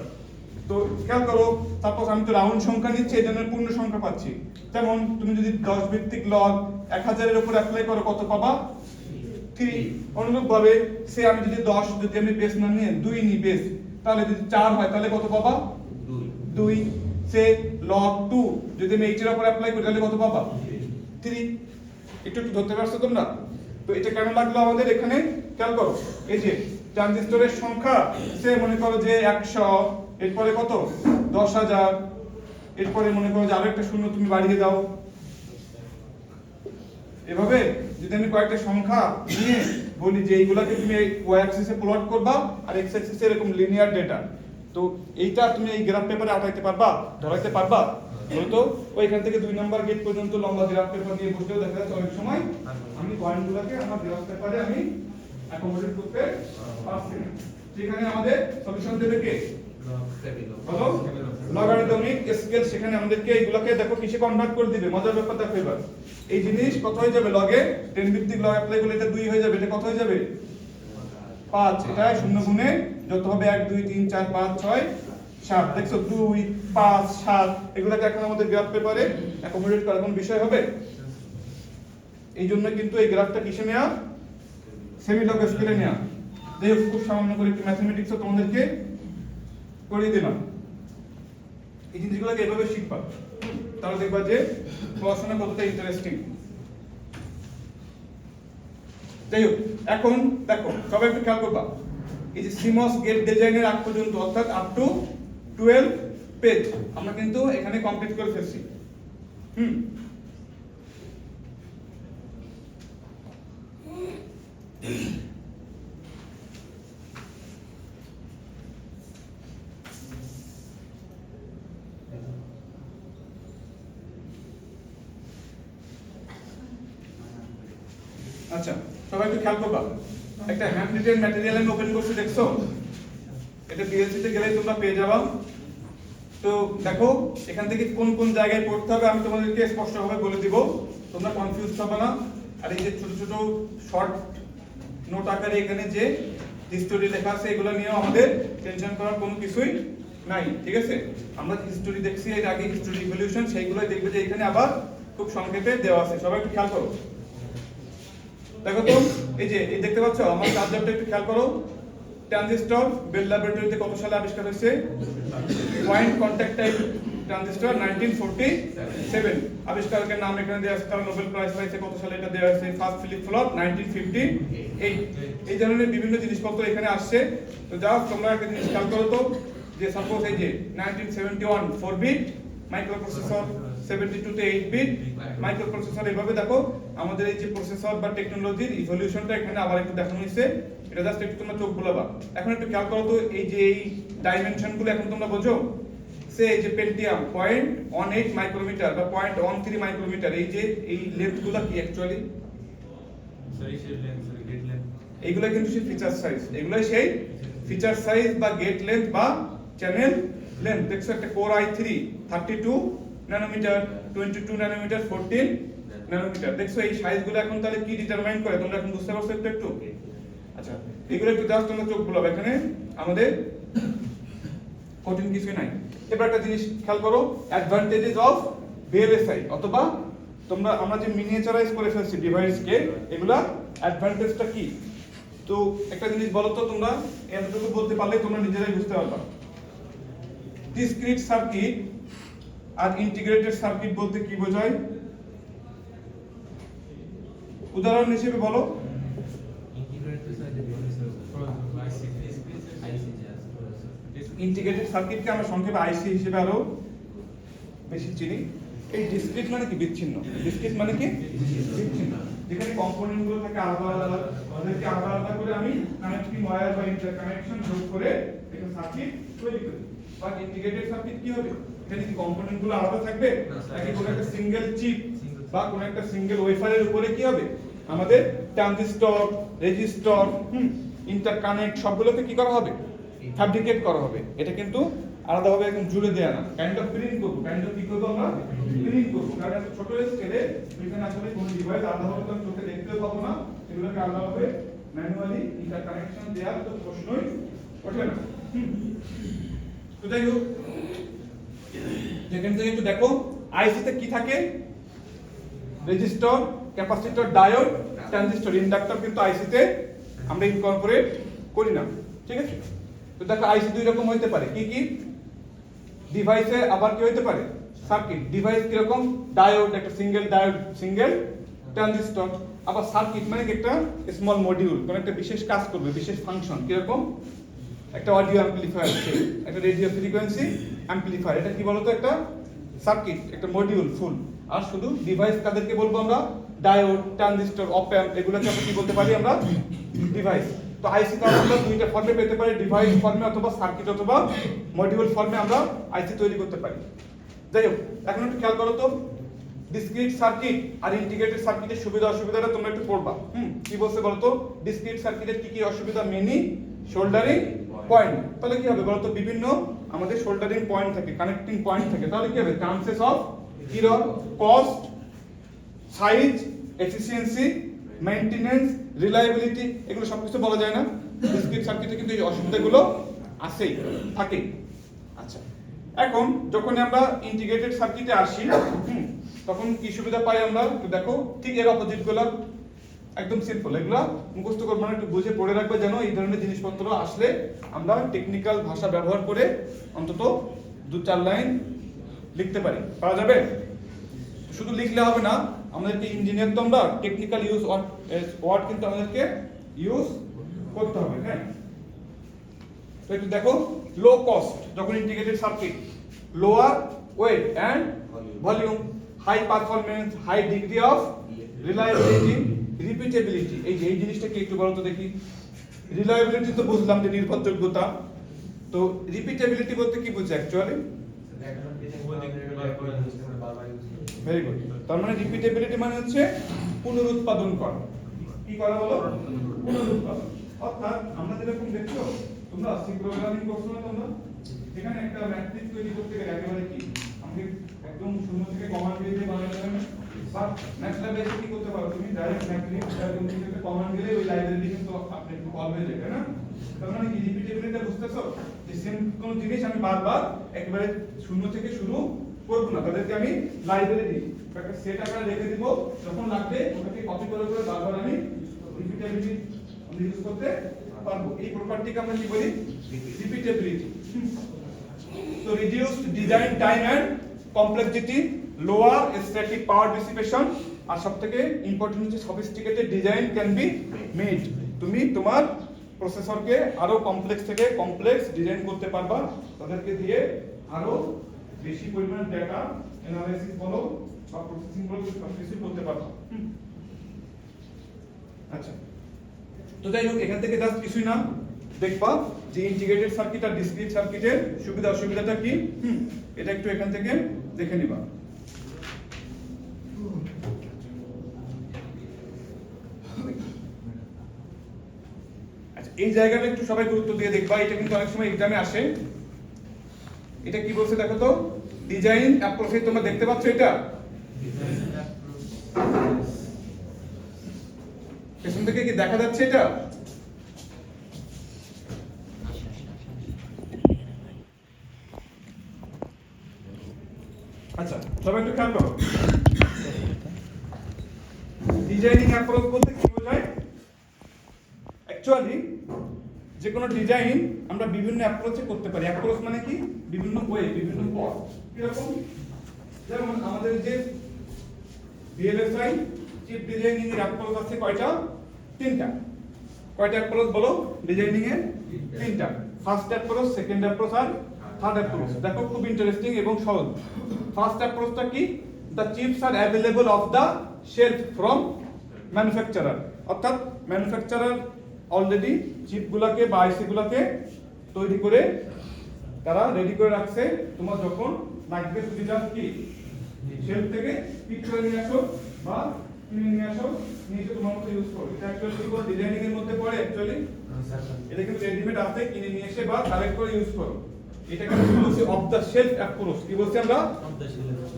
তো খেয়াল করো, সাপোজ আমি তো রাউন্ড সংখ্যা নিচ্ছি, এই জন্য পূর্ণ সংখ্যা পাচ্ছি। যেমন তুমি যদি 10 ভিত্তিক লগ 1000 এর উপর অ্যাপ্লাই করো কত পাবা? 3। অনুরূপ ভাবে সে আমি যদি 10 যদি আমি বেস না নিয়ে 2 নিই বেস, তাহলে যদি 4 হয় তাহলে কত পাবা? 2। সে log 2 যদি আমি 8 এর উপর অ্যাপ্লাই করি তাহলে কত পাবা? 3। একটু ধরতে পারছো তোমরা? তো এটা কেন লাগলো আমাদের এখানে? খেয়াল করো, এই যে ট্রানজিস্টরের সংখ্যা সে মনে করো যে 100, এরপরে কত 10,000, এরপরে মনে করো যে আরো একটা শূন্য তুমি বাড়িয়ে দাও। এভাবে যদি আমি কয়েকটা সংখ্যা নিয়ে বলি যে এইগুলাকে তুমি ওয়াই অ্যাক্সিসে প্লট করবা আর এক্স অ্যাক্সিসে এরকম লিনিয়ার ডেটা, তো এইটা তুমি এই গ্রাফ পেপারে আঁকাইতে পারবা, ধরাইতে পারবা? বলতো ওইখান থেকে 2 নাম্বার গেট পর্যন্ত লম্বা গ্রাফ পেপার দিয়ে বসলেও দেখা যাচ্ছে অনেক সময় আমি পয়েন্টগুলোকে আমার গ্রাফ পেপারে আমি অ্যাকোমোডেট করতে পারছি না। সেখানে আমাদের সলিউশন দেবে কে? বলো, লগারিদমিক স্কেল। সেখানে আমাদেরকে এইগুলোকে দেখো কিসে কনভার্ট করে দিবে, মজার ব্যাপার দেখো এবার। এই জিনিস কত হয়ে যাবে? লগে 10 ভিত্তিক লগ অ্যাপ্লাই করলে এটা 2 হয়ে যাবে, এটা কত হয়ে যাবে? 5। এটা শূন্য গুণে যত হবে 1 2 3 4 5 6 7। দেখছো 2 5 7 এগুলোকে এখন আমাদের গ্রাফ পেপারে অ্যাকোমোডেট করার কোনো বিষয় হবে? এই জন্য কিন্তু এই গ্রাফটা কিসে নেয়া? সেমি লগ স্কেলে নেয়া। দেখো খুব সামান্য করে একটু ম্যাথমেটিক্সও তোমাদেরকে করিয়ে দিলাম। এই জিনিসগুলোকে এভাবে শিখবা, তাহলে দেখবা যে পড়াশোনা কতটা ইন্টারেস্টিং। যাই হোক, এখন দেখো সবাই একটু খেয়াল করবা, এই যে সিমস গেট ডিজাইনের আগ পর্যন্ত অর্থাৎ আপ টু 12 পেজ আমরা কিন্তু এখানে কমপ্লিট করে ফেলছি। আচ্ছা, সবাই একটু খেয়াল করবা, একটা হ্যান্ড রিটেন ম্যাটেরিয়াল আমি ওপেন করছি, দেখছো? এটা পিএলসি তে গেলেই তোমরা পেয়ে যাবা। তো দেখো এখান থেকে কোন কোন জায়গায় পড়তে হবে আমি তোমাদেরকে স্পষ্টভাবে বলে দিব, তোমরা কনফিউজ হবে না। আর এই যে ছোট ছোট শর্ট নোট আকারে এখানে যে হিস্টোরি লেখা আছে এগুলো নিয়েও আমাদের টেনশন করার কোনো কিছুই নাই, ঠিক আছে? আমরা হিস্টোরি দেখছি এর আগে, হিস্টোরি ইভলিউশন, সেইগুলোই দেখবে যে এখানে আবার খুব সংক্ষেপে দেওয়া আছে। সবাই একটু খেয়াল করো, দেখো তো এই যে এই দেখতে পাচ্ছ আমার চার্জারটা, একটু খেয়াল করো। ট্রানজিস্টর বেল ল্যাবরেটরিতে কত সালে আবিষ্কার হয়েছে? Point contact type transistor 1947। আবিষ্কারকের নাম এখানে দেওয়া আছে, তার নোবেল প্রাইজ পাইছে কত সালে এটা দেওয়া হয়েছে? First flip flop 1958। এই ধরনের বিভিন্ন জিনিসপত্র এখানে আসছে। তো যাও তোমরা একটা জিনিস খেয়াল করো তো, যে সাপোজ এই যে 1971 4 বিট মাইক্রোপ্রসেসর, 72 তে 8 বিট মাইক্রোপ্রসেসর। এভাবে দেখো আমাদের এই যে প্রসেসর বা টেকনোলজির ইভলিউশনটা এখানে আবার একটু দেখানো হয়েছে। এটা জাস্ট একটু তোমরা চোখ বুলাবা। এখন একটু খেয়াল করো তো, এই যে এই ডাইমেনশনগুলো এখন তোমরা বোঝো। সে এই যে পেন্টিয়াম 0.18 মাইক্রোমিটার বা 0.13 মাইক্রোমিটার, এই যে এই লেন্থগুলো কি অ্যাকচুয়ালি? এইগুলো কিন্তু সেই ফিচার সাইজ, এগুলাই সেই ফিচার সাইজ বা গেট লেন্থ বা চ্যানেল লেন্থ। দেখছো একটা core i3 32 nanometre, 22 nanometre, 14 nanometre. দেখছো এই সাইজগুলো এখন তাহলে কি ডিটারমাইন করে তোমরা এখন বুঝতে পারছো একটু একটু? আচ্ছা, এগুলো একটু জাস্ট তোমরা চোখ বুলাবে, এখানে আমাদের কঠিন কিছু নাই। এবার একটা জিনিস খেয়াল করো, অ্যাডভান্টেজেস অফ ভিএলএসআই, অথবা তোমরা আমরা যে মিনিয়েচারাইজ করে ফেলছি ডিভাইসকে, এগুলা অ্যাডভান্টেজটা কি? তো একটা জিনিস বলো তো, তোমরা এতটুকু বলতে পারলে তোমরা নিজেরাই বুঝতে পারবা। ডিসক্রিট সার্কিট আর ইন্টিগ্রেটেড সার্কিট বলতে কি বোঝায়? উদাহরণ হিসেবে বলো। ইন্টিগ্রেটেড সার্কিটকে আমরা সংক্ষেপে আইসি হিসেবে আরো বেশি চিনি। এই ডিসক্রিট মানে কি? বিচ্ছিন্ন। ডিসক্রিট মানে কি? বিচ্ছিন্ন, যেখানে কম্পোনেন্ট গুলো থাকে আলাদা আলাদা, ওদেরকে আলাদা আলাদা করে আমি কানেক্টিং ওয়্যার বা ইন্টারকানেকশন যোগ করে একটা সার্কিট তৈরি করি। বাট ইন্টিগ্রেটেড সার্কিট কি হবে? এখানে কি কম্পোনেন্ট গুলো আলাদা থাকবে, নাকি কোনো একটা সিঙ্গেল চিপ বা কোনো একটা সিঙ্গেল ওয়েফারের উপরে কি হবে? আমাদের ট্রানজিস্টর, রেজিস্টর, ইন্টারকানেক্ট সবগুলোকে কি করা হবে? ফ্যাব্রিকেট করা হবে। এটা কিন্তু আলাদাভাবে একদম জুড়ে দেয়া না, কাইন্ড অফ প্রিন্ট করবো, কাইন্ড অফ কি করবো আমরা প্রিন্ট করবো, কারণ এত ছোট স্কেলে এখানে আসলে কোনো ডিভাইস আলাদাভাবে তো চোখে দেখতেও পাবো না, এগুলোকে আলাদাভাবে ম্যানুয়ালি ইন্টারকানেকশন দেওয়ার তো প্রশ্নই ওঠে না। তো যাই হোক, যেখান থেকে একটু দেখো আইসিতে কি থাকে, resistor, capacitor, diode, transistor, inductor কিন্তু আইসিতে আমরা ইনকর্পোরেট করি না, ঠিক আছে? তো দেখো আইসি দুই রকম হইতে পারে, কি কি? ডিভাইসে আবার কি হইতে পারে সার্কিট, ডিভাইস কি রকম? ডায়োড, একটা সিঙ্গেল ডায়োড, সিঙ্গেল ট্রানজিস্টর। আবার সার্কিট মানে কি একটা স্মল মডিউল, কোন একটা বিশেষ কাজ করবে, বিশেষ ফাংশন, কি রকম? একটা অডিও অ্যাম্পলিফায়ার, একটা রেডিও ফ্রিকোয়েন্সি অ্যাম্পলিফায়ার, এটা কি বলতো? একটা সার্কিট, একটা মডিউল ফুল। আর শুধু ডিভাইস কাদেরকে বলবো আমরা? ডায়োড, ট্রানজিস্টর, অপ অ্যাম্প, এগুলোকে আমরা কি বলতে পারি আমরা? ডিভাইস। তো আইসি তে আমরা দুইটা ফর্মে পেতে পারি, ডিভাইস ফর্মে অথবা সার্কিট অথবা মডিউল ফর্মে আমরা আইসি তৈরি করতে পারি। যাই হোক, এখন একটু খেয়াল করো তো, ডিসক্রিট সার্কিট আর ইন্টিগ্রেটেড সার্কিটের সুবিধা অসুবিধাটা তোমরা একটু পড়বা। কি বলছে বলো তো? ডিসক্রিট সার্কিটের কি কি অসুবিধা? Many soldering point. তাহলে কি হবে বলো তো? বিভিন্ন আমাদের শোল্ডারিং পয়েন্ট থাকে, কানেক্টিং পয়েন্ট থাকে, তাহলে কি হবে? Chances of error, cost, size, efficiency, maintenance, reliability, এগুলো সবকিছু বলা যায় না? ডিসক্রিট সার্কিটে কিন্তু এই অসুবিধাগুলো আছেই, থাকে। আচ্ছা, এখন যখন আমরা ইন্টিগ্রেটেড সার্কিটে আসি, তখন কি সুবিধা পাই আমরা? একটু দেখো, ঠিক এর অপোজিট গুলো একদম সিম্পল, এগুলো মুখস্থ করবো না, একটু বুঝে পড়ে রাখবে, যেন এই ধরনের জিনিসপত্র আসলে আমরা টেকনিক্যাল ভাষা ব্যবহার করে অন্তত 2-4 লাইন লিখতে পারি, পারা যাবে? শুধু লিখলে হবে না, আমাদেরকে ইঞ্জিনিয়ার তো আমরা, টেকনিক্যাল ইউজ ওয়ার্ড কিন্তু আমাদেরকে ইউজ করতে হবে। হ্যাঁ, তো একটু দেখো, লো কস্ট যখন integrated circuit, lower weight and volume, high performance, high degree of reliability, repeatability. এই জিনিসটা কি একটু বলো তো দেখি। রিলায়েবিলিটি তো বুঝলাম যে নির্ভরযোগ্যতা, তো রিপিটেবিলিটি বলতে কি বুঝছে অ্যাকচুয়ালি? Very good. তার মানে রিপিটেবিলিটি মানে হচ্ছে পুনরুৎপাদন করা। কি করা বলো? পুনরুৎপাদন। অর্থাৎ আমরা যেরকম দেখছো, তোমরা সি প্রোগ্রামিং করছো না তোমরা, এখানে একটা ম্যাট্রিক্স তৈরি করতে গেলে একেবারে কি আমাকে একদম শূন্য থেকে কমান্ড দিয়ে বানাতে হবে, বা ম্যাটল্যাবে কি করতে পারো তুমি? ডাইরেক্ট ম্যাট্রিক্স এরকম থেকে কমান্ড দিলে ওই লাইব্রেরি কিন্তু আপনি কল হয়ে যাবে না? তার মানে কি রিপিটেবিলিটি বুঝতেছো? যে সেম কোন জিনিস আমি বারবার একেবারে শূন্য থেকে শুরু করব না, তাদেরকে আমি লাইব্রেরি দিই, একটা সেট আকারে রেখে দিব, যখন লাগবে ওটাকে কপি করে করে বারবার আমি রিপিটেবিলিটি ইউজ করতে পারবো। এই প্রপার্টিকে আমরা কি বলি? রিপিটেবিলিটি। তো reduced design time and complexity, lower static power dissipation, আর সবথেকে ইম্পর্টেন্ট হচ্ছে sophisticated design can be made. তুমি তোমার প্রসেসরকে আরো কমপ্লেক্স থেকে কমপ্লেক্স ডিজাইন করতে পারবা, তাদেরকে দিয়ে আরো বেশি পরিমাণ ডেটা অ্যানালাইসিস বলো বা প্রসেসিং বলো সবকিছু করতে পারবা। আচ্ছা, তো যাই হোক, এখান থেকে জাস্ট কিছুই না, দেখবা যে ইন্টিগ্রেটেড সার্কিট আর ডিসক্রিট সার্কিটের সুবিধা অসুবিধাটা কি, এটা একটু এখান থেকে দেখে নিবা। আচ্ছা, এই জায়গাটা একটু সবাই গুরুত্ব দিয়ে দেখবা, এটা কিন্তু অনেক সময় এক্সামে আসে। এটা কি বলছে দেখো তো? ডিজাইন অ্যাপ্রোচ, তোমরা দেখতে পাচ্ছ এটা পেছন থেকে কি দেখা যাচ্ছে? এটা আচ্ছা, সবাই একটু খেয়াল করো, ডিজাইনিং অ্যাপ্রোচ বলতে কি বোঝায়? অ্যাকচুয়ালি যে কোনো ডিজাইন আমরা বিভিন্ন অ্যাপ্রোচে করতে পারি। অ্যাপ্রোচ মানে কি? বিভিন্ন ওয়ে, বিভিন্ন পথ। কিরকম? যেমন আমাদের যে ভিএলএসআই চিপ ডিজাইনিং এর অ্যাপ্রোচ আছে কয়টা? 3টা। কয়টা অ্যাপ্রোচ বলো ডিজাইনিং এর? 3টা। ফার্স্ট অ্যাপ্রোচ, সেকেন্ড অ্যাপ্রোচ আর থার্ড অ্যাপ্রোচ। দেখো খুব ইন্টারেস্টিং এবং সহজ। ফার্স্ট অ্যাপ্রোচটা কি? The chips R available of the shelf from manufacturer. অর্থাৎ ম্যানুফ্যাকচারার অলরেডি চিপগুলোকে বা আইসিগুলোকে তৈরি করে তারা রেডি করে রাখছে, তোমার যখন লাগবে তুমি জাস্ট কি শেলফ থেকে পিক করে নিয়ে আসো বা কিনে নিয়ে আসো, নিয়ে এসে তোমার মতো ইউজ করো। এটা অ্যাকচুয়ালি কি ডিজাইনিং এর মধ্যে পড়ে? অ্যাকচুয়ালি এটা কিন্তু রেডিমেড আছে, কিনে নিয়ে এসে বা কালেক্ট করে ইউজ করো। এটাকে আমরা কি বলছি অফ দ্য শেলফ অ্যাপ্রোচ কি বলছি আমরা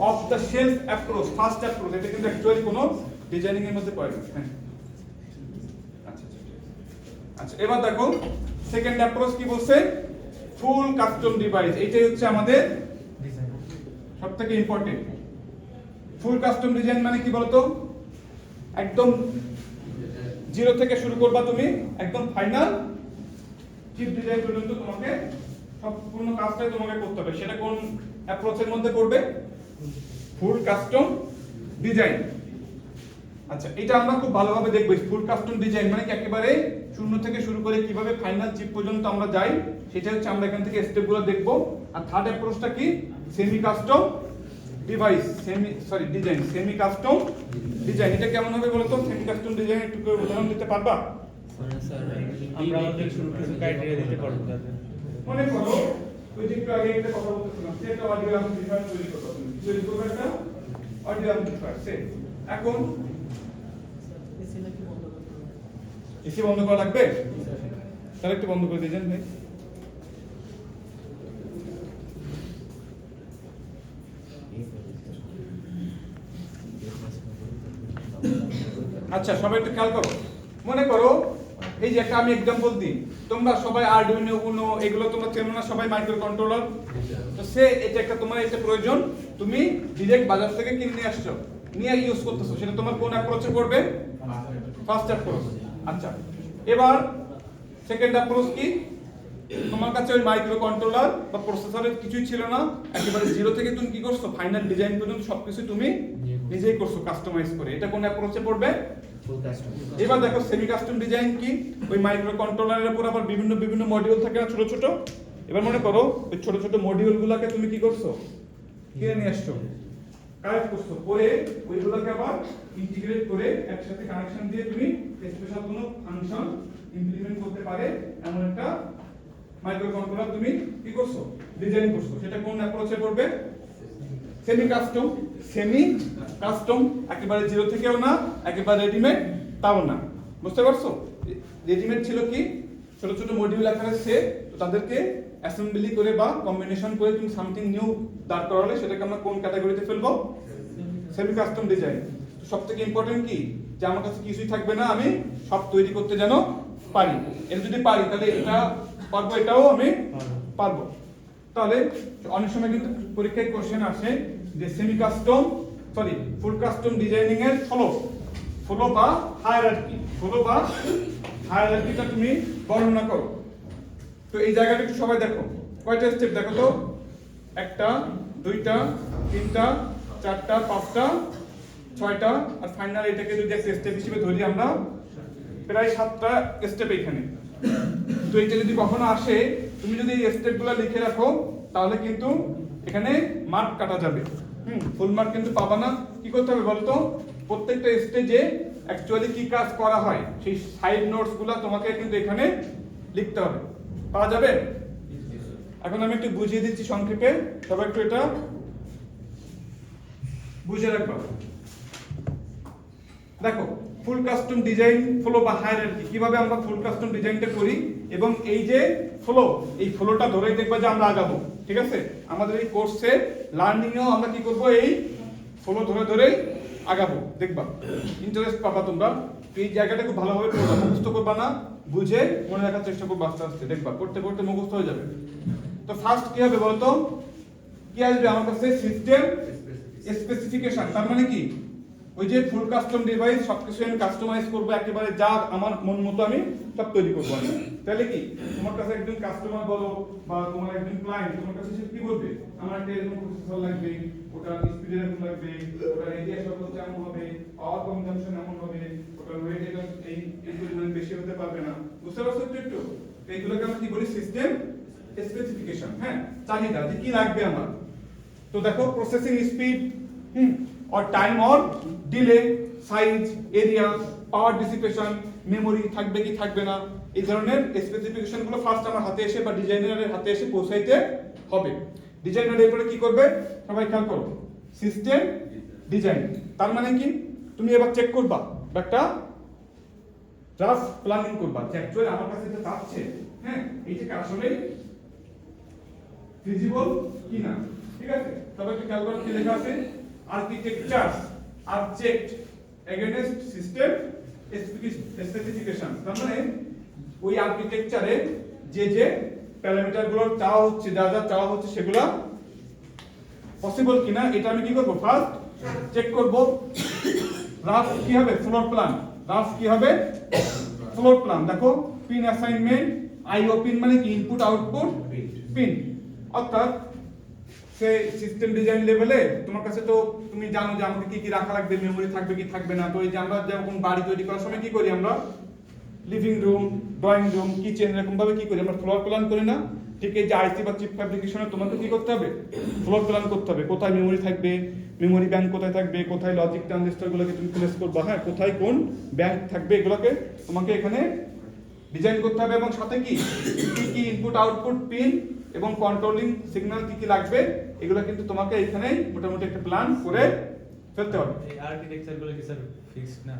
of the shelf approach first approach এটা কিন্তু অ্যাকচুয়ালি কোনো ডিজাইনিং এর মধ্যে পড়ে না হ্যাঁ আচ্ছা আচ্ছা এবার দেখো সেকেন্ড অ্যাপ্রোচ কি বলছে ফুল কাস্টম ডিভাইস এটাই হচ্ছে আমাদের সবথেকে ইম্পর্টেন্ট ফুল কাস্টম ডিজাইন মানে কি বলতো একদম জিরো থেকে শুরু করবা তুমি একদম ফাইনাল চিপ ডিজাইন পর্যন্ত তোমাকে সম্পূর্ণ কাজটাই তোমাকে করতে হবে সেটা কোন অ্যাপ্রোচের মধ্যে করবে ফুল কাস্টম ডিজাইন আচ্ছা এটা আমরা খুব ভালোভাবে দেখব ফুল কাস্টম ডিজাইন মানে কি একেবারে শূন্য থেকে শুরু করে কিভাবে ফাইনাল চিপ পর্যন্ত আমরা যাই সেটা হচ্ছে আমরা এখান থেকে স্টেপগুলো দেখব আর থার্ড অ্যাপ্রোচটা কি semi custom device semi custom design এটা কেমন হবে বলো তো সেমি কাস্টম ডিজাইন একটু করে উদাহরণ দিতে পারবা আমরা আমাদের শুরু কিছু ক্রাইটেরিয়া দিতে পারবো তাদের মনে করো ওই যে একটু আগে একটা কথা বলতেছিলাম যে একটা অডিও অ্যাম্পলিফায়ার তৈরি করতে হবে তৈরি করবে একটা অডিও অ্যাম্পলিফায়ার সে এখন এসি বন্ধ করা লাগবে তাহলে একটু বন্ধ করে দিয়েছেন ভাই আচ্ছা সবাই একটু খেয়াল করো মনে করো এই যে একটা আমি एग्जांपल দিই তোমরা সবাই আরডুইনো উনো এগুলো তোমরা চেনো না সবাই মাইক্রো কন্ট্রোলার তো সে এটা একটা তোমার এটা প্রয়োজন তুমি ডাইরেক্ট বাজার থেকে কিনে নিয়ে আসছো নিয়ে ইউজ করতেছো সেটা তোমার কোন অ্যাপ্রোচে করবে ফার্স্ট অ্যাপ্রোচ আচ্ছা এবার সেকেন্ড অ্যাপ্রোচ কি তোমার কাছে ওই মাইক্রো কন্ট্রোলার বা প্রসেসরের কিছুই ছিল না একেবারে জিরো থেকে তুমি কি করছো ফাইনাল ডিজাইন পর্যন্ত সবকিছু তুমি নিজেই করছো কাস্টমাইজ করে এটা কোন অ্যাপ্রোচে পড়বে ফুল কাস্টম এবার দেখো সেমি কাস্টম ডিজাইন কি ওই মাইক্রো কন্ট্রোলারের উপর আবার বিভিন্ন মডিউল থাকে না ছোট ছোট এবার মনে করো ওই ছোট ছোট মডিউলগুলোকে তুমি কি করছো কিনে নিয়ে আসছো কানেক্ট করছো পরে ওইগুলোকে আবার ইন্টিগ্রেট করে একসাথে কানেকশন দিয়ে তুমি স্পেশাল কোনো ফাংশন ইমপ্লিমেন্ট করতে পারে এমন একটা মাইক্রো কন্ট্রোলার তুমি কি করছো ডিজাইন করছো সেটা কোন অ্যাপ্রোচে করবে সেমি কাস্টম একেবারে জিরো থেকেও না একেবারে রেডিমেড তাও না বুঝতে পারছো রেডিমেড ছিল কি ছোট ছোট মডিউল আকারে সে তো তাদেরকে অ্যাসেম্বলি করে বা কম্বিনেশন করে তুমি সামথিং নিউ দাঁড় করালে সেটাকে আমরা কোন ক্যাটাগরিতে ফেলবো সেমি কাস্টম ডিজাইন তো সবথেকে ইম্পর্টেন্ট কি যে আমার কাছে কিছুই থাকবে না আমি সব তৈরি করতে যেন পারি এটা যদি পারি তাহলে এটা পারবো এটাও আমি পারবো তাহলে অনেক সময় কিন্তু পরীক্ষায় কোশ্চেন আসে যে সেমি কাস্টম ফুল কাস্টম ডিজাইনিং এর ফলো বা হায়ারার্কিটা তুমি বর্ণনা করো তো এই জায়গাটা একটু সবাই দেখো কয়টা স্টেপ দেখো তো একটা দুইটা তিনটা চারটা পাঁচটা ছয়টা আর ফাইনাল এটাকে যদি একটা স্টেপ হিসেবে ধরি আমরা প্রায় 7টা স্টেপ এখানে তো এটা যদি কখনো আসে তুমি যদি এই স্টেপগুলো লিখে রাখো তাহলে কিন্তু এখানে মার্ক কাটা যাবে ফুল মার্ক কিন্তু পাবা না কি করতে হবে বলতো প্রত্যেকটা স্টেজে অ্যাকচুয়ালি কি কাজ করা হয় সেই সাইড নোটসগুলো তোমাকে কিন্তু এখানে লিখতে হবে পাওয়া যাবে এখন আমি একটু বুঝিয়ে দিচ্ছি সংক্ষেপে সবাই একটু এটা বুঝে রাখবা দেখো ফুল কাস্টম ডিজাইন ফ্লো বা হায়ারার্কি কিভাবে আমরা ফুল কাস্টম ডিজাইনটা করি এবং এই যে এই ফ্লোটা ধরেই দেখবা যে আমরা আগাবো ঠিক আছে আমাদের এই কোর্সে লার্নিং এও আমরা কি করব এই ফ্লো ধরে আগাবো দেখবা ইন্টারেস্ট পাবা তোমরা এই জায়গাটা খুব ভালোভাবে পড়বা মুখস্থ করবা না বুঝে মনে রাখার চেষ্টা করবা আস্তে আস্তে দেখবা করতে মুখস্থ হয়ে যাবে তো ফার্স্ট কি হবে বলতো কি আসবে আমার কাছে সিস্টেম স্পেসিফিকেশন তার মানে কি ওই যে ফুল কাস্টম ডিভাইস সবকিছু আমি কাস্টমাইজ করব একেবারে যা আমার মন মতো আমি সব তৈরি করব আমি তাহলে কি তোমার কাছে একজন কাস্টমার বলো বা তোমার একজন ক্লায়েন্ট তোমার কাছে সে কি বলবে আমার একটা এরকম প্রসেসর লাগবে ওটা স্পিড এরকম লাগবে ওটা রেডিয়াস কত এমন হবে পাওয়ার কনজাম্পশন এমন হবে ওটা ওয়েট এটা এই পরিমাণ বেশি হতে পারবে না বুঝতে পারছো একটু তো এইগুলোকে আমরা কি বলি সিস্টেম স্পেসিফিকেশন হ্যাঁ চাহিদা যে কি লাগবে আমার তো দেখো processing speed or time or delay size area power dissipation memory থাকবে কি থাকবে না এই ধরনের স্পেসিফিকেশন গুলো ফার্স্ট আমার হাতে এসে বা ডিজাইনারের হাতে এসে পৌঁছাইতে হবে ডিজাইনার এরপরে কি করবে সবাই খেয়াল করো সিস্টেম ডিজাইন তার মানে কি তুমি এবার চেক করবা একটা জাস্ট প্ল্যানিং করবা যে অ্যাকচুয়ালি আমার কাছে যেটা চাচ্ছে হ্যাঁ এইটাকে আসলে ফিজিবল কিনা, ঠিক আছে? তবে একটু খেয়াল করুন কি লেখা আছে, আর্কিটেকচার আর চেকড এগেইনস্ট সিস্টেম স্পেসিফিকেশন। তার মানে ওই আর্কিটেকচারে যে প্যারামিটারগুলো চাওয়া হচ্ছে, যা যা চাওয়া হচ্ছে সেগুলো পসিবল কিনা এটা আমি কি করব, ফার্স্ট চেক করব। রাফ কি হবে, ফ্লোর প্ল্যান। রাফ কি হবে, ফ্লোর প্ল্যান। দেখো পিন অ্যাসাইনমেন্ট, আইও পিন মানে কি, ইনপুট আউটপুট পিন। অর্থাৎ সেই সিস্টেম ডিজাইন লেভেলে তোমার কাছে তো তুমি জানো যে আমাকে কি কি রাখা লাগবে, মেমরি থাকবে কি থাকবে না। তো এই যে আমরা যখন বাড়ি তৈরি করার সময় কি করি, আমরা living room, drawing room, kitchen এরকম ভাবে কি করি, আমরা ফ্লোর প্ল্যান করি না? ঠিক এই যে আইসি বা চিপ ফ্যাব্রিকেশনে তোমাকে কি করতে হবে, ফ্লোর প্ল্যান করতে হবে। কোথায় মেমরি থাকবে, মেমরি ব্যাংক কোথায় থাকবে, কোথায় লজিক ট্রানজিস্টরগুলোকে তুমি প্লেস করবে, হ্যাঁ, কোথায় কোন ব্যাংক থাকবে, এগুলোকে তোমাকে এখানে ডিজাইন করতে হবে। এবং সাথে কি কি ইনপুট আউটপুট পিন এবং কন্ট্রোলিং সিগন্যাল কি কি লাগবে, এগুলো কিন্তু তোমাকে এখানে মোটামুটি একটা প্ল্যান করে ফেলতে হবে। এই আর্কিটেকচারগুলো কি স্যার ফিক্সড না?